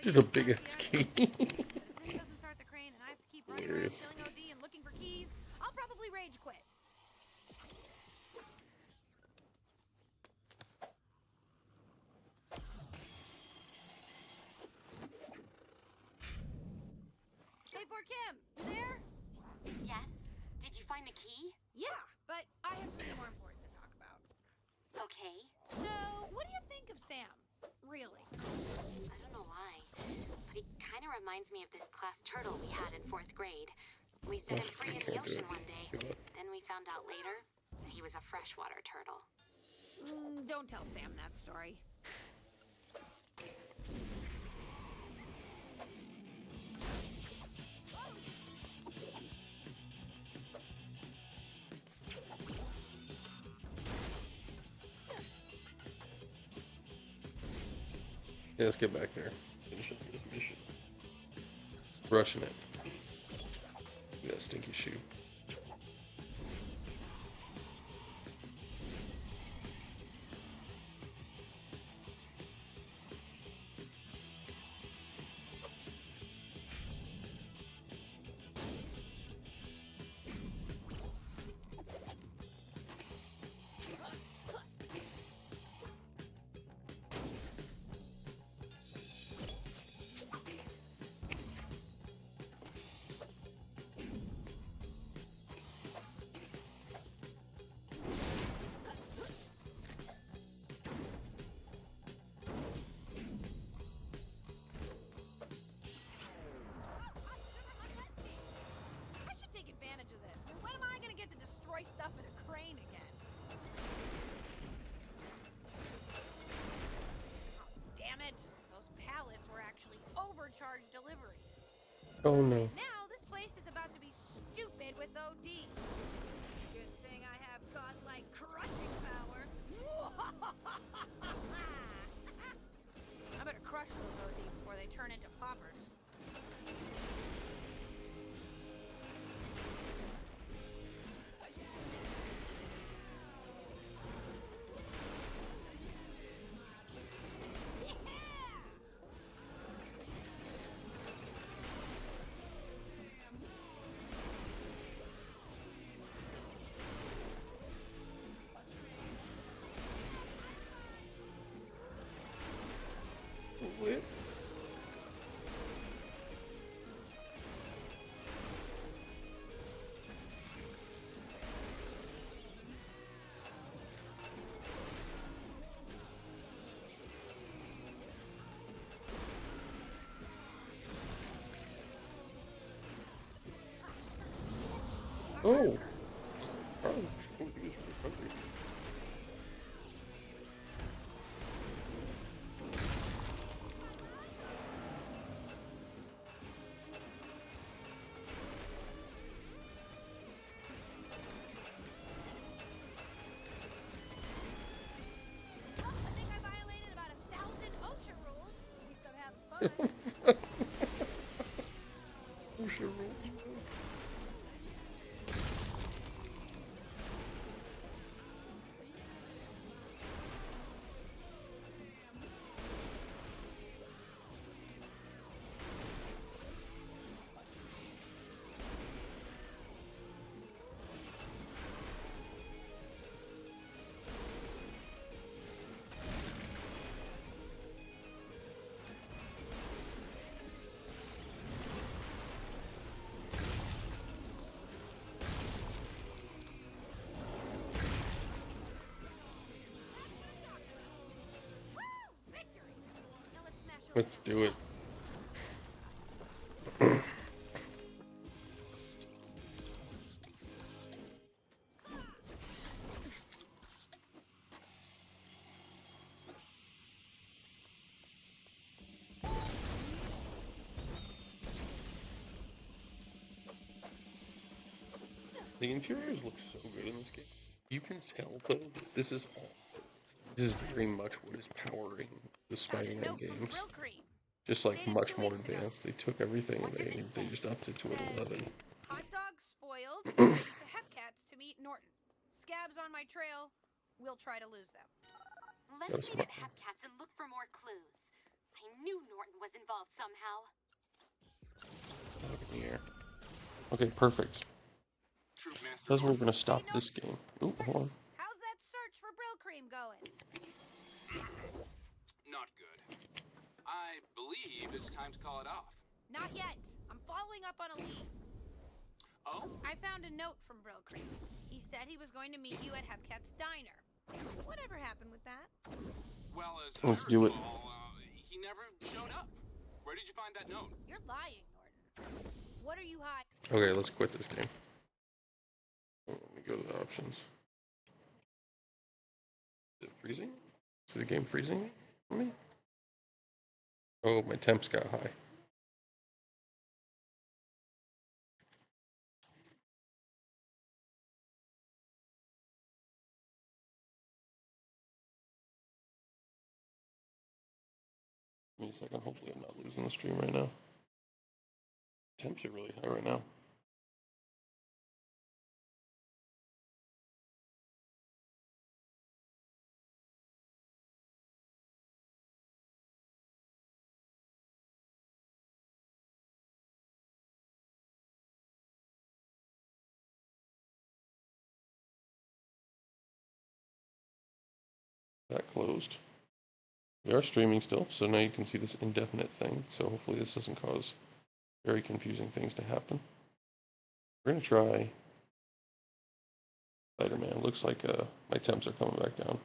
This is a big ass key. If the thing doesn't start the crane and I have to keep running around Hilarious. killing OD and looking for keys, I'll probably rage quit. Hey, for Kim, you there? Yes? Did you find the key? Yeah, but I have something more important to talk about. Okay. So, what do you think of Sam? Really? I don't know why, but he kind of reminds me of this class turtle we had in 4th grade. We set him free in the ocean one day. Then we found out later that he was a freshwater turtle. Don't tell Sam that story. Okay, let's get back there. Finish up this mission. Rushing it. You got a stinky shoe. I should take advantage of this. I mean, when am I gonna get to destroy stuff in a crane again? Oh, damn it! Those pallets were actually overcharged deliveries. Oh no. Now this place is about to be stupid with OD. Good thing I have godlike crushing power. I better crush those OD before they turn into poppers. Whip. Oh. Oh. I think I violated about 1,000 OSHA rules. At least I'm having fun. OSHA rules. Let's do it. The interiors look so good in this game. You can tell though that this is very much what is powering the Spider-Man games. Just like much more advanced. They took everything and they just upped it to an 11. Hot dogs spoiled. To Hepcats to meet Norton. Scabs on my trail. We'll try to lose them. Let's meet at Hepcats and look for more clues. I knew Norton was involved somehow. Look in the air. Okay, perfect. Doesn't we're gonna stop this game. Ooh, hold on. How's that search for Brill Cream going? Not good. I believe it's time to call it off. Not yet. I'm following up on a lead. Oh? I found a note from Brill Cream. He said he was going to meet you at Hepcat's diner. Whatever happened with that? Well, as Let's do it. He never showed up. Where did you find that note? You're lying, Norton. What are you hiding? Okay, let's quit this game. Let me go to the options. Is it freezing? Is the game freezing for me? Oh, my temps got high. Give me a second. Hopefully I'm not losing the stream right now. Temps are really high right now. That closed. We are streaming still, so now you can see this indefinite thing. So hopefully this doesn't cause very confusing things to happen. We're gonna try Spider-Man. Looks like my temps are coming back down.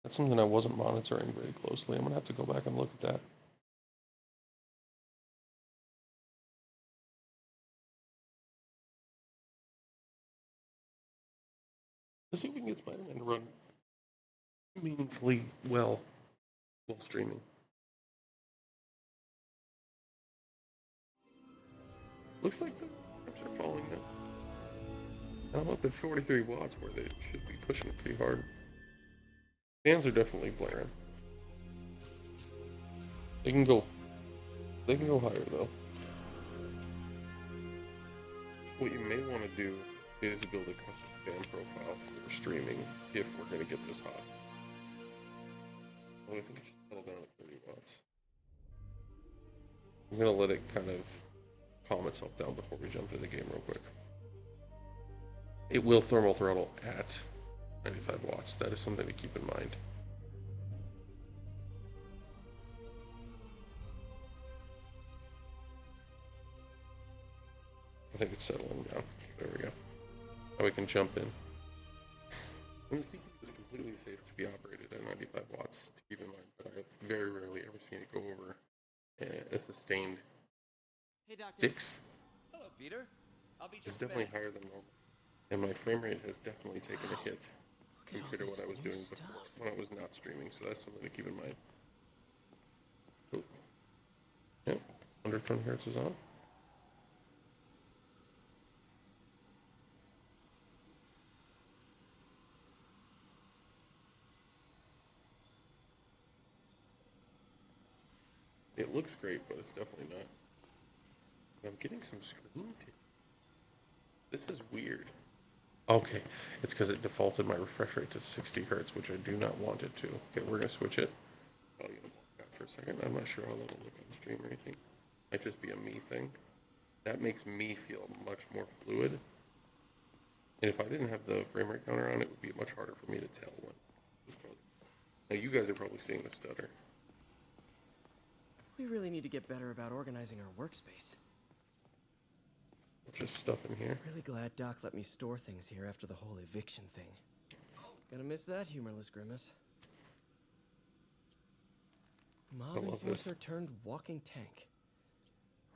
That's something I wasn't monitoring very closely. I'm gonna have to go back and look at that. Let's see if we can get Spider-Man to run meaningfully well while streaming. Looks like the temps are falling now. I'm up at 43 watts where they should be pushing it pretty hard. Fans are definitely blaring. They can go higher though. What you may want to do is build a custom fan profile for streaming if we're going to get this hot. Well, I think it should settle down at 30 watts. I'm going to let it kind of calm itself down before we jump into the game real quick. It will thermal throttle at 95 watts. That is something to keep in mind. I think it's settling down. There we go. Now we can jump in. And the CPU is completely safe to be operated at 95 watts, to keep in mind, but I have very rarely ever seen it go over a sustained 6. Hello, Peter. I'll be It's just definitely higher than normal. And my frame rate has definitely taken a hit compared to what I was doing before when I was not streaming, so that's something to keep in mind. Oh. Yeah, 120 hertz is on. It looks great, but it's definitely not. I'm getting some screen tape. This is weird. Okay, it's because it defaulted my refresh rate to 60 hertz, which I do not want it to. Okay, we're going to switch it. I'll get that for a second. I'm not sure how that'll look on stream or anything. Might just be a me thing. That makes me feel much more fluid. And if I didn't have the frame rate counter on, it would be much harder for me to tell when. Now you guys are probably seeing the stutter. We really need to get better about organizing our workspace. Just stuff in here. Really glad Doc let me store things here after the whole eviction thing. Gonna miss that humorless grimace. Mob enforcer turned walking tank.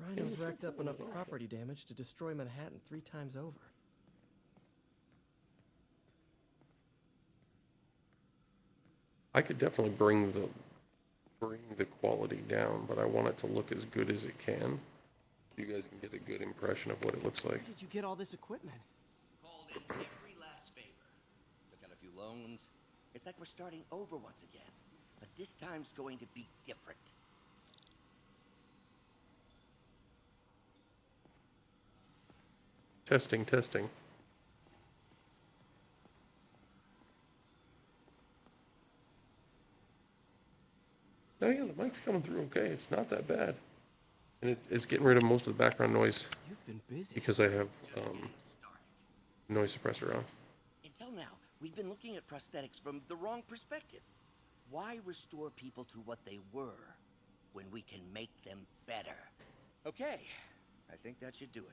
Rhino's racked up enough property damage to destroy Manhattan 3 times over. I could definitely bring the quality down, but I want it to look as good as it can. You guys can get a good impression of what it looks like. Where did you get all this equipment? called in every last favor. Took out a few loans. It's like we're starting over once again. But this time's going to be different. Testing, testing. Oh yeah, the mic's coming through okay. It's not that bad. And it's getting rid of most of the background noise. You've been busy. Because I have noise suppressor on. Until now, we've been looking at prosthetics from the wrong perspective. Why restore people to what they were when we can make them better? Okay, I think that should do it.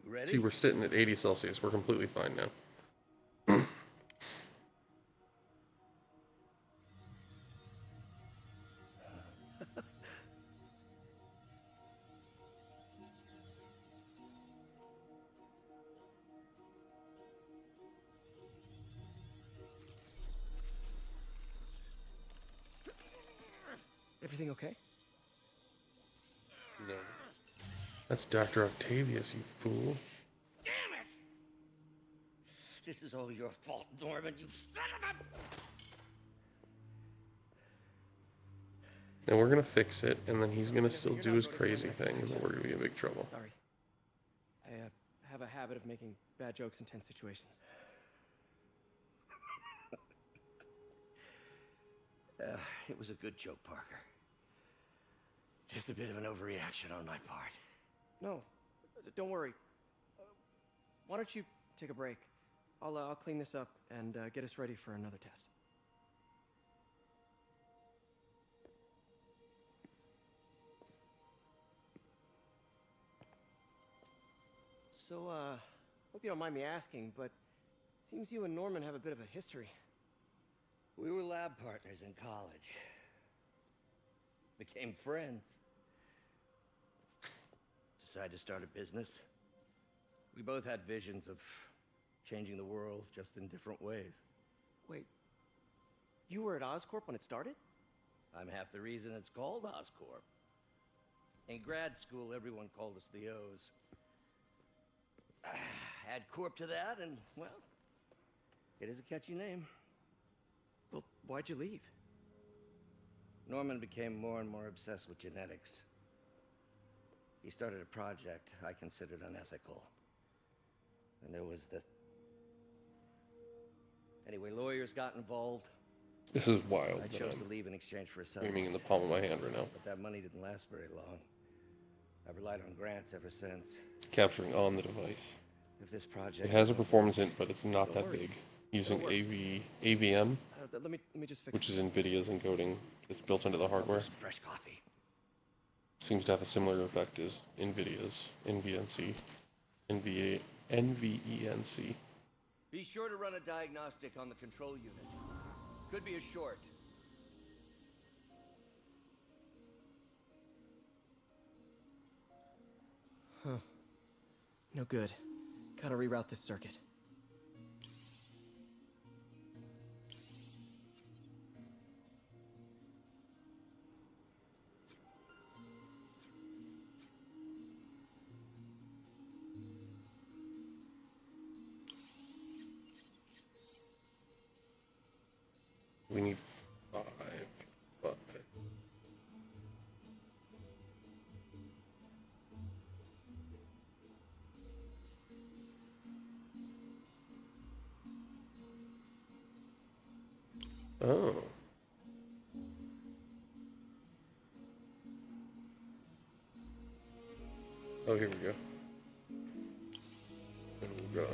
You ready? See, we're sitting at 80 Celsius. We're completely fine now. Everything okay? No. That's Dr. Octavius, you fool. Damn it! This is all your fault, Norman, you son of a... And we're gonna fix it, and then he's gonna still do his crazy thing, and then we're gonna be in big trouble. Sorry. I have a habit of making bad jokes in tense situations. It was a good joke, Parker. Just a bit of an overreaction on my part. No, don't worry. Why don't you take a break? I'll clean this up and get us ready for another test. So, hope you don't mind me asking, but it seems you and Norman have a bit of a history. We were lab partners in college. Became friends. Decided to start a business. We both had visions of changing the world, just in different ways. Wait, you were at Oscorp when it started? I'm half the reason it's called Oscorp. In grad school, everyone called us the O's. Add Corp to that, and, well, it is a catchy name. Well, why'd you leave? Norman became more and more obsessed with genetics. He started a project I considered unethical. And there was this... Anyway, lawyers got involved. This is wild. I chose to leave in exchange for a settlement. Aiming in the palm of my hand right now. But that money didn't last very long. I've relied on grants ever since. Capturing on the device. If this project... It has a performance hint, but it's not that big. Using AVM, Let me just fix which is NVIDIA's encoding that's built into the hardware. Some fresh coffee. Seems to have a similar effect as NVIDIA's NVENC. Be sure to run a diagnostic on the control unit. Could be a short. Huh. No good. Gotta reroute this circuit. We need 5. Oh. Oh, here we go. There we go.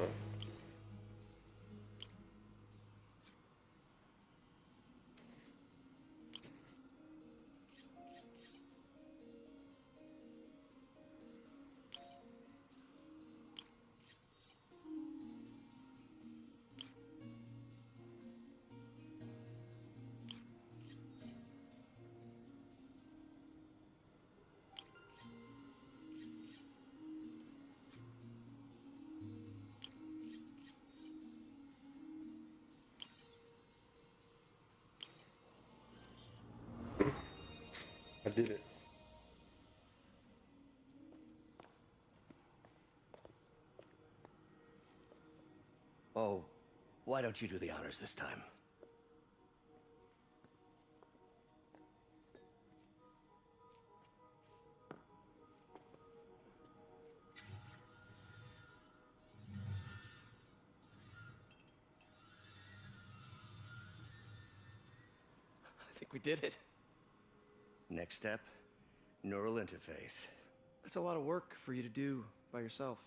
I did it. Oh, why don't you do the honors this time? I think we did it. Next step, neural interface. That's a lot of work for you to do by yourself.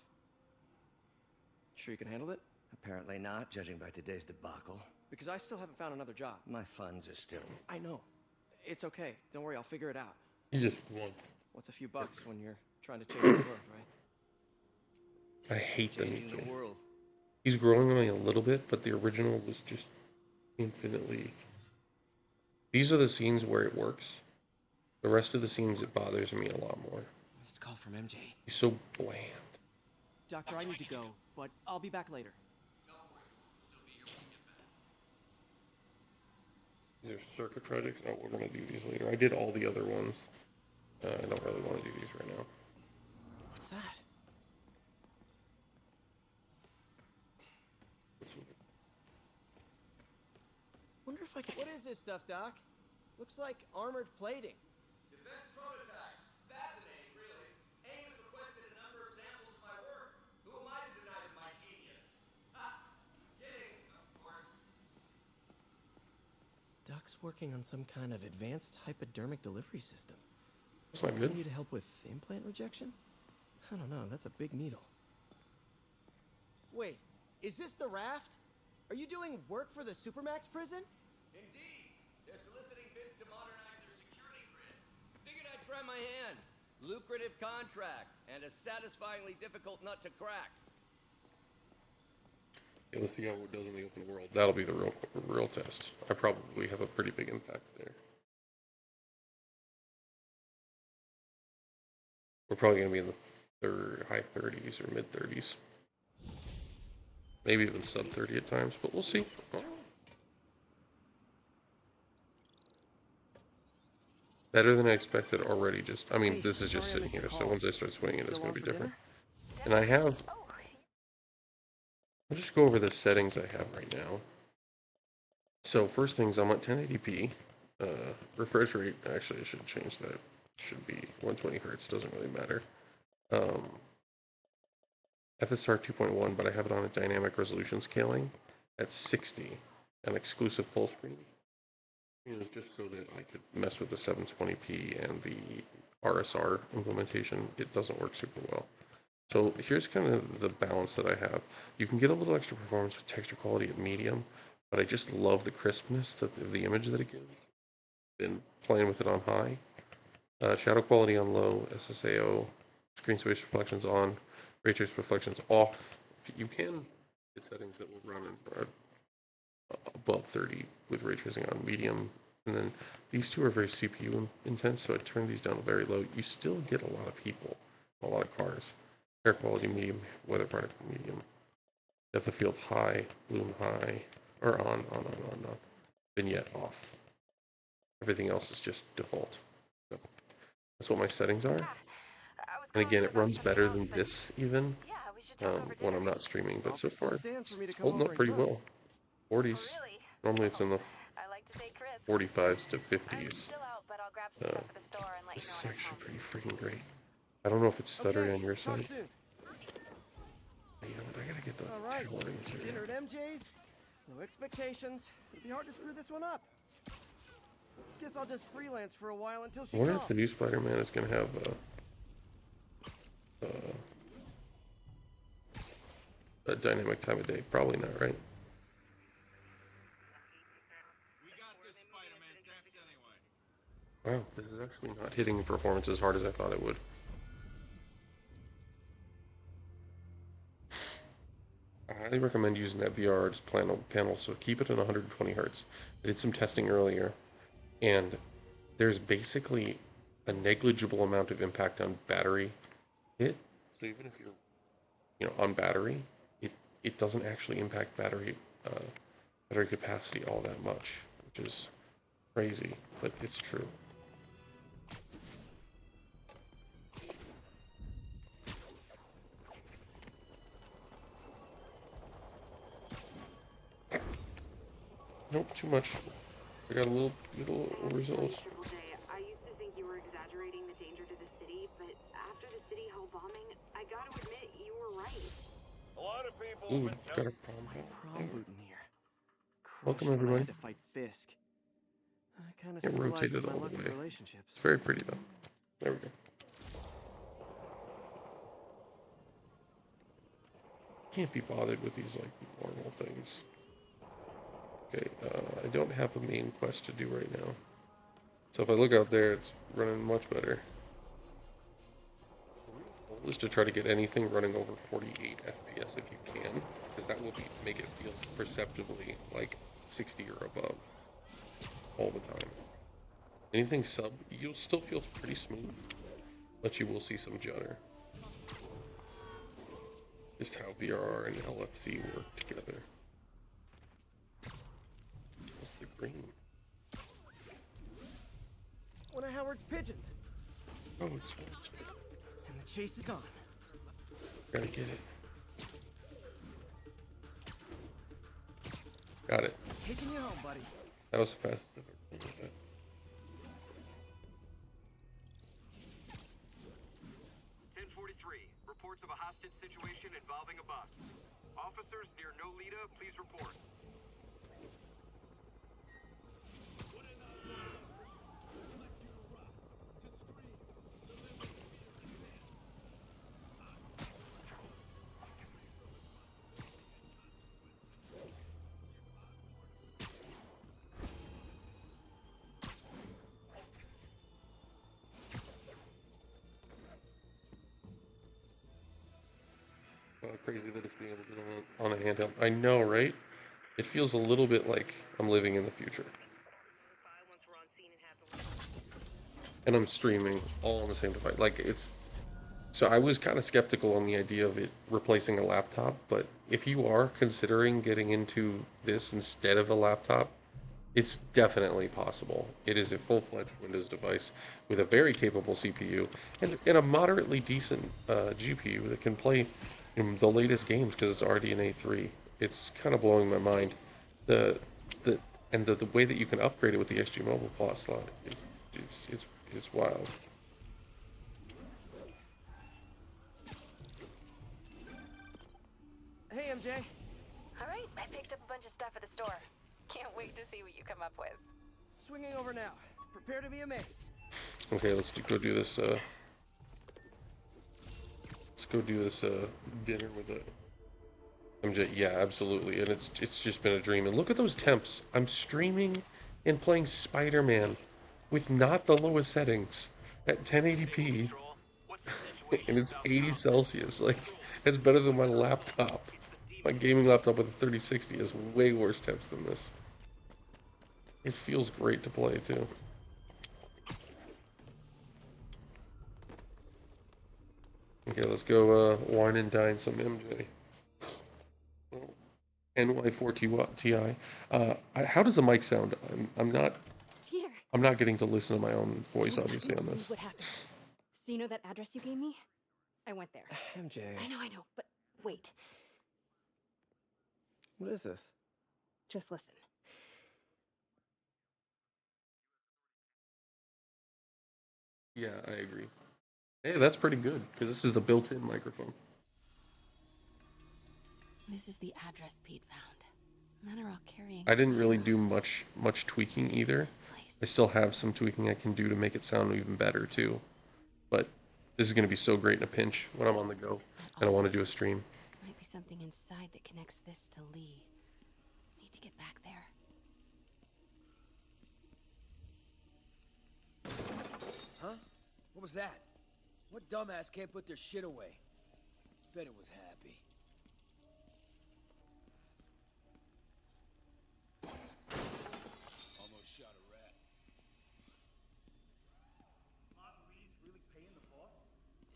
Sure you can handle it? Apparently not, judging by today's debacle. Because I still haven't found another job. My funds are still... I know. It's okay. Don't worry, I'll figure it out. You just want... What's a few bucks when you're trying to change the world, right? I hate the new Changing the face. world. He's growing on me a little bit, but the original was just infinitely... These are the scenes where it works. The rest of the scenes, it bothers me a lot more. Missed call from MJ. He's so bland. Doctor, I need to go, but I'll be back later. These are circuit projects. Oh, we're gonna do these later. I did all the other ones. I don't really want to do these right now. What's that? Wonder if I could. What is this stuff, Doc? Looks like armored plating. Defense prototypes. Fascinating, really. AIM has requested a number of samples of my work. Who am I to deny them my genius? Ha! Kidding, of course. Doc's working on some kind of advanced hypodermic delivery system. That's not good. Maybe to help with implant rejection? I don't know, that's a big needle. Wait, is this the raft? Are you doing work for the Supermax prison? Indeed. They're soliciting bids to modernize their security grid. Figured I'd try my hand. Lucrative contract, and a satisfyingly difficult nut to crack. Yeah, let's see how it does in the open world. That'll be the real test. I probably have a pretty big impact there. We're probably going to be in the high 30s or mid 30s. Maybe even sub 30 at times, but we'll see. Better than I expected already. Just, I mean, this is just sitting here, so once I start swinging it, it's going to be different. And I have, I'll just go over the settings I have right now. So first things, I'm at 1080p. Refresh rate, actually I should change that. It should be 120 hertz, doesn't really matter. FSR 2.1, but I have it on a dynamic resolution scaling at 60, an exclusive full screen. It was just so that I could mess with the 720p and the RSR implementation. It doesn't work super well. So here's kind of the balance that I have. You can get a little extra performance with texture quality at medium, but I just love the crispness of the image that it gives. Been playing with it on high. Shadow quality on low, SSAO, screen space reflections on, ray trace reflections off. You can get settings that will run above 30 with ray tracing on medium. And then these two are very CPU intense, so I turn these down very low. You still get a lot of people, a lot of cars. Air quality medium, weather particle medium. Depth of field high, bloom high, or on. Vignette off. Everything else is just default. So that's what my settings are. And again, it runs better than this even when I'm not streaming, but so far it's holding up pretty well. 40s. Normally it's in the 45s to 50s. This is actually pretty freaking great. I don't know if it's stuttering on your side. You know what, I gotta get the tolerance here. Dinner at MJ's. No expectations. It'd be hard to screw this one up. Guess I'll just freelance for a while until she I wonder calls. if the new Spider-Man is gonna have a dynamic time of day. Probably not, right? Wow, this is actually not hitting performance as hard as I thought it would. I highly recommend using that VR panel, so keep it at 120 hertz. I did some testing earlier, and there's basically a negligible amount of impact on battery hit. So even if you're, on battery, it doesn't actually impact battery capacity all that much, which is crazy, but it's true. Nope, too much. I got a little overzealous. I used to think you were exaggerating the danger to the city, but after the City Hall bombing, I gotta admit, you were right. A lot of people. Ooh, got a prom boot in here. Welcome, Crushed when I everybody. had to fight Fisk. I kind of It rotated all the way. relationships. It's very pretty though. There we go. Can't be bothered with these like normal things. Okay, I don't have a main quest to do right now. So if I look out there, it's running much better. The goal is to try to get anything running over 48 FPS if you can, because that will make it feel perceptibly like 60 or above all the time. Anything sub, you'll still feel pretty smooth, but you will see some judder. Just how VRR and LFC work together. What's the green? One of Howard's pigeons. Oh, it's And the chase is on. gotta get it. Got it. Taking you home, buddy. That was the fastest I've ever done with it. Reports of a hostage situation involving a bus. Officers near Nolita, please report. Crazy that it's being able to do it on a handheld. I know, right? It feels a little bit like I'm living in the future. And I'm streaming all on the same device. Like, it's... So I was kind of skeptical on the idea of it replacing a laptop, but if you are considering getting into this instead of a laptop, it's definitely possible. It is a full-fledged Windows device with a very capable CPU and a moderately decent GPU that can play the latest games because it's already an A3. It's kind of blowing my mind. The way that you can upgrade it with the SG Mobile Plus slot it's wild. Hey, MJ. All right, I picked up a bunch of stuff at the store. Can't wait to see what you come up with. Swinging over now. Prepare to be amazed. Okay, let's go do this. Let's go do this dinner with it. MJ, yeah, absolutely, and it's just been a dream. And look at those temps. I'm streaming and playing Spider-Man with not the lowest settings at 1080p, and it's 80 Celsius. Like, it's better than my laptop. My gaming laptop with a 3060 has way worse temps than this. It feels great to play too. Okay, let's go wine and dine some MJ. NY4Ti. How does the mic sound? Peter. I'm not getting to listen to my own voice, obviously, on this. What happened? So you know that address you gave me? I went there. MJ. I know, but wait. What is this? Just listen. Yeah, I agree. Hey, that's pretty good, because this is the built-in microphone. This is the address Pete found. Men are all carrying. I didn't really do much tweaking either. I still have some tweaking I can do to make it sound even better too. But this is going to be so great in a pinch when I'm on the go and I want to do a stream. Might be something inside that connects this to Lee. Need to get back there. Huh? What was that? What dumbass can't put their shit away? Bet it was happy. Almost shot a rat. Martin Lee's really paying the boss?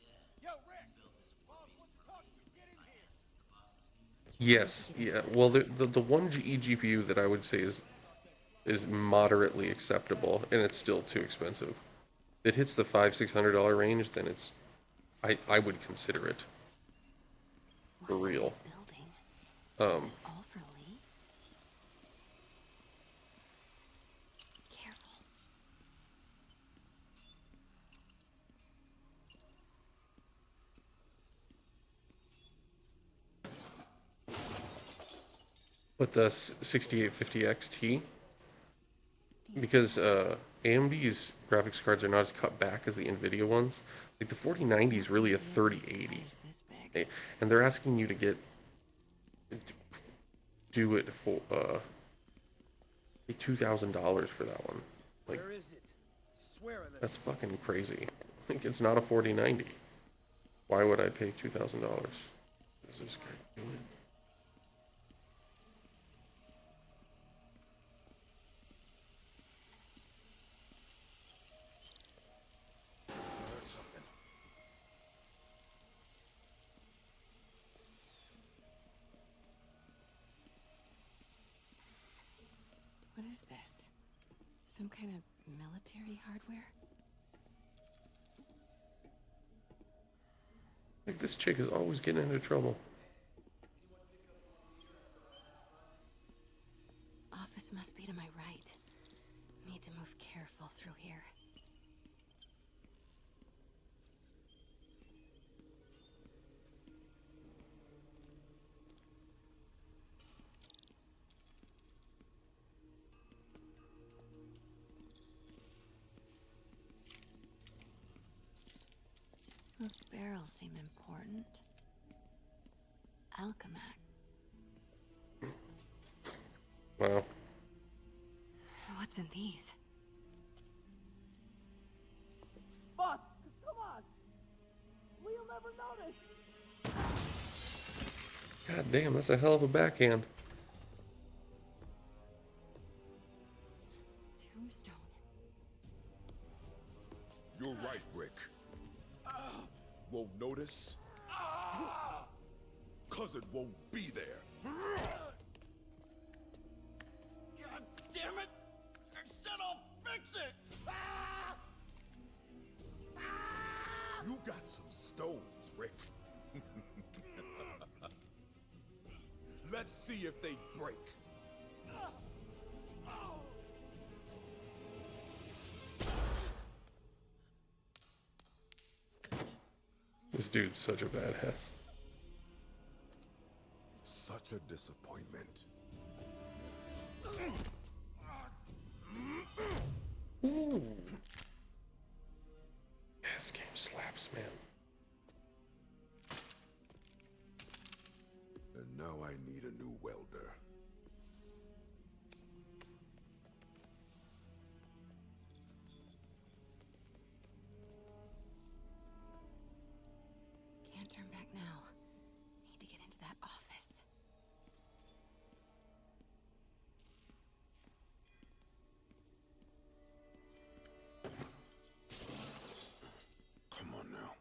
Yeah. Yo, Rick! Boss, what's up? Get in here! Yes, yeah. Well, the 1GE GPU that I would say is moderately acceptable, and it's still too expensive. If it hits the $500-600 range, then it's I would consider it for real. All for Lee? Careful. But the 6850 XT, because AMD's graphics cards are not as cut back as the NVIDIA ones. Like the 4090 is really a 3080, and they're asking you to do it for $2,000 for that one. Like, Where is it? Swear on that's fucking crazy. Like, it's not a 4090. Why would I pay $2,000? What is this guy doing? What is this? Some kind of military hardware? Like, this chick is always getting into trouble. Office must be to my right. Need to move careful through here. Those barrels seem important. Alchemac. Wow. What's in these? Boss, come on! We'll never notice! God damn, that's a hell of a backhand. Tombstone. You're right, Rick. Won't notice? 'Cause it won't be there. God damn it! I said I'll fix it! You got some stones, Rick. Let's see if they break. This dude's such a badass. Such a disappointment. Ooh. This game slaps, man. And now I need a new welder. Can't turn back now. Need to get into that office. Come on now.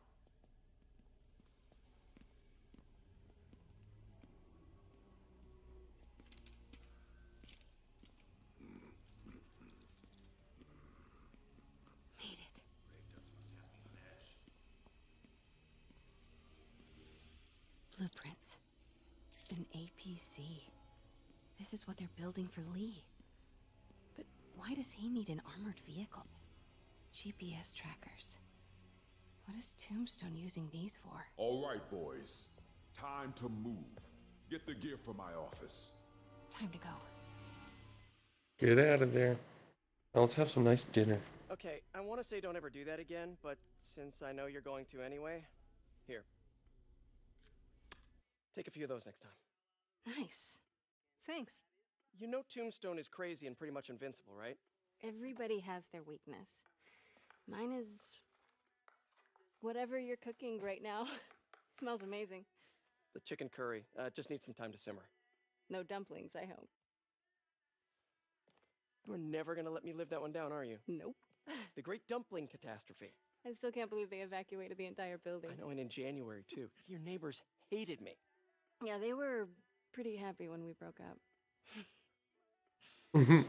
Made it. Blueprints. An APC. This is what they're building for Lee. But why does he need an armored vehicle? GPS trackers. What is Tombstone using these for? All right, boys. Time to move. Get the gear from my office. Time to go. Get out of there. Now let's have some nice dinner. Okay, I want to say don't ever do that again, but since I know you're going to anyway, here. Take a few of those next time. Nice. Thanks. You know Tombstone is crazy and pretty much invincible, right? Everybody has their weakness. Mine is whatever you're cooking right now. Smells amazing. The chicken curry. Just needs some time to simmer. No dumplings, I hope. You're never gonna let me live that one down, are you? Nope. The Great Dumpling Catastrophe. I still can't believe they evacuated the entire building. I know, and in January, too. Your neighbors hated me. Yeah, they were pretty happy when we broke up. Yeah.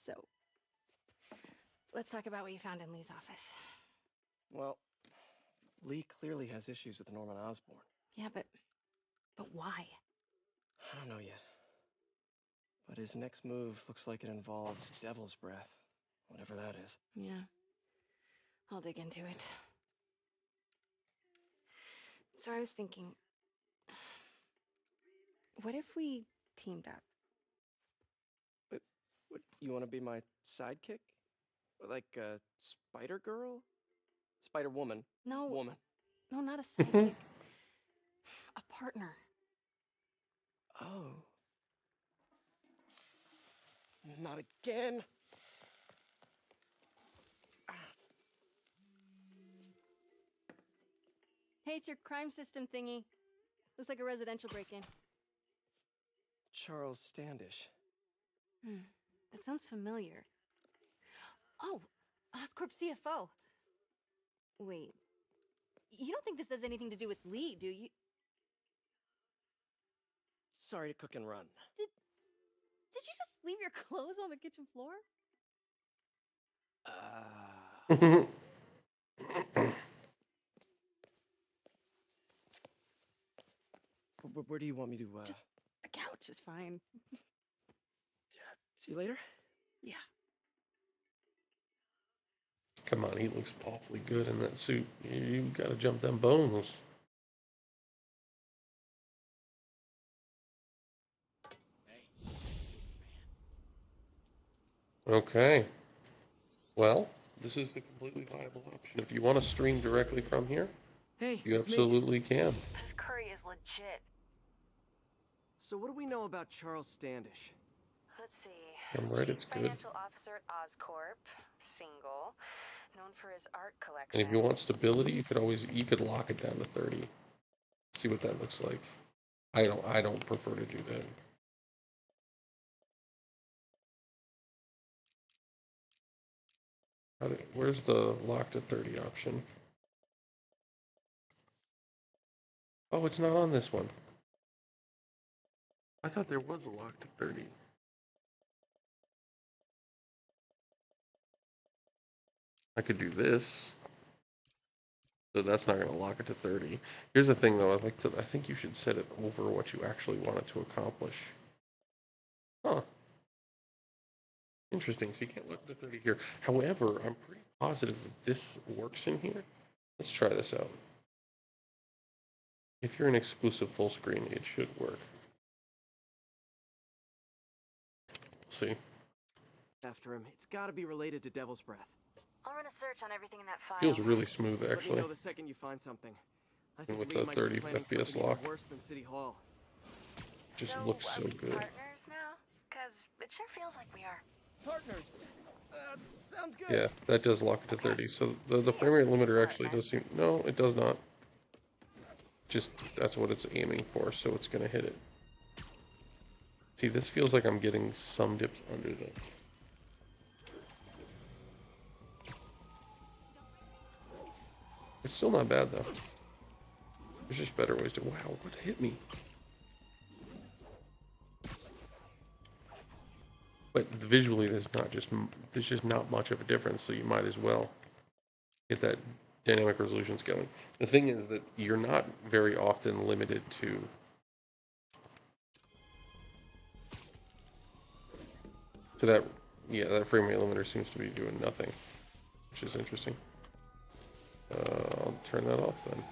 So, let's talk about what you found in Lee's office. Well, Lee clearly has issues with Norman Osborn. Yeah, but why? I don't know yet. But his next move looks like it involves Devil's Breath. Whatever that is. Yeah. I'll dig into it. So I was thinking, what if we teamed up? What, you want to be my sidekick? Like a Spider Girl? Spider Woman? No. Woman. No, not a sidekick. A partner. Oh. Not again. Hey, it's your crime system thingy. Looks like a residential break-in. Charles Standish. That sounds familiar. Oh, Oscorp CFO. Wait. You don't think this has anything to do with Lee, do you? Sorry to cook and run. Did you just leave your clothes on the kitchen floor? Where do you want me to, Just the couch is fine. See you later? Yeah. Come on, he looks awfully good in that suit. You gotta jump them bones. Okay. Well, this is a completely viable option. If you want to stream directly from here, Hey, you it's me. absolutely can. This curry is legit. So what do we know about Charles Standish? Let's see. I'm right, Chief it's good. Financial Officer at Oscorp, single, known for his art And collection. if you want stability, you could lock it down to 30. See what that looks like. I don't prefer to do that. Where's the lock to 30 option? Oh, it's not on this one. I thought there was a lock to 30. I could do this. So that's not going to lock it to 30. Here's the thing though, I think you should set it over what you actually want it to accomplish. Huh. Interesting. So you can't look at the 30 here. However, I'm pretty positive that this works in here. Let's try this out. If you're an exclusive full screen, it should work. See? After him. It's gotta be related to Devil's Breath. I'll run a search on everything in that file. Feels really smooth, Let me actually. know the second you find something. I think with Lee the might be 30 planning FPS something even lock. worse than City Hall. Just looks so good. Partners now? Because it sure feels like we are. Partners. Sounds good. Yeah, that does lock it to 30. So the frame rate limiter actually does seem... No, it does not. Just, that's what it's aiming for, so it's going to hit it. See, this feels like I'm getting some dips under the... It's still not bad, though. There's just better ways to... Wow, what hit me? But visually, there's just not much of a difference, so you might as well get that dynamic resolution scaling. The thing is that you're not very often limited to that. Yeah, that frame rate limiter seems to be doing nothing, which is interesting. I'll turn that off then.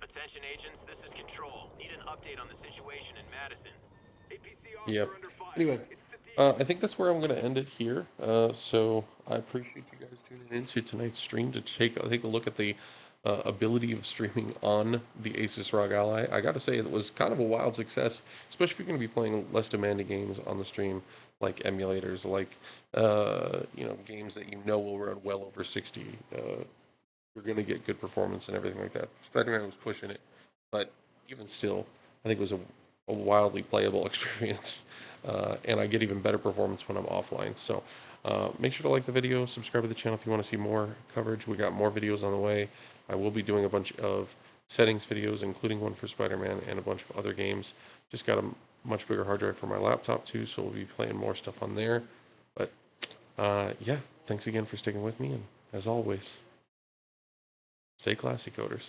Attention agents, this is Control. Need an update on the situation in Madison. Yep. Anyway, I think that's where I'm going to end it here. So I appreciate you guys tuning into tonight's stream to take a look at the ability of streaming on the Asus ROG Ally. I got to say, it was kind of a wild success, especially if you're going to be playing less demanding games on the stream, like emulators, like games that will run well over 60. You're going to get good performance and everything like that. Spider-Man was pushing it, but even still, I think it was a wildly playable experience, and I get even better performance when I'm offline. So make sure to like the video, subscribe to the channel if you want to see more coverage. We got more videos on the way. I will be doing a bunch of settings videos, including one for Spider-Man and a bunch of other games. Just got a much bigger hard drive for my laptop too, so we'll be playing more stuff on there. But yeah, thanks again for sticking with me, and as always, stay classy, coders.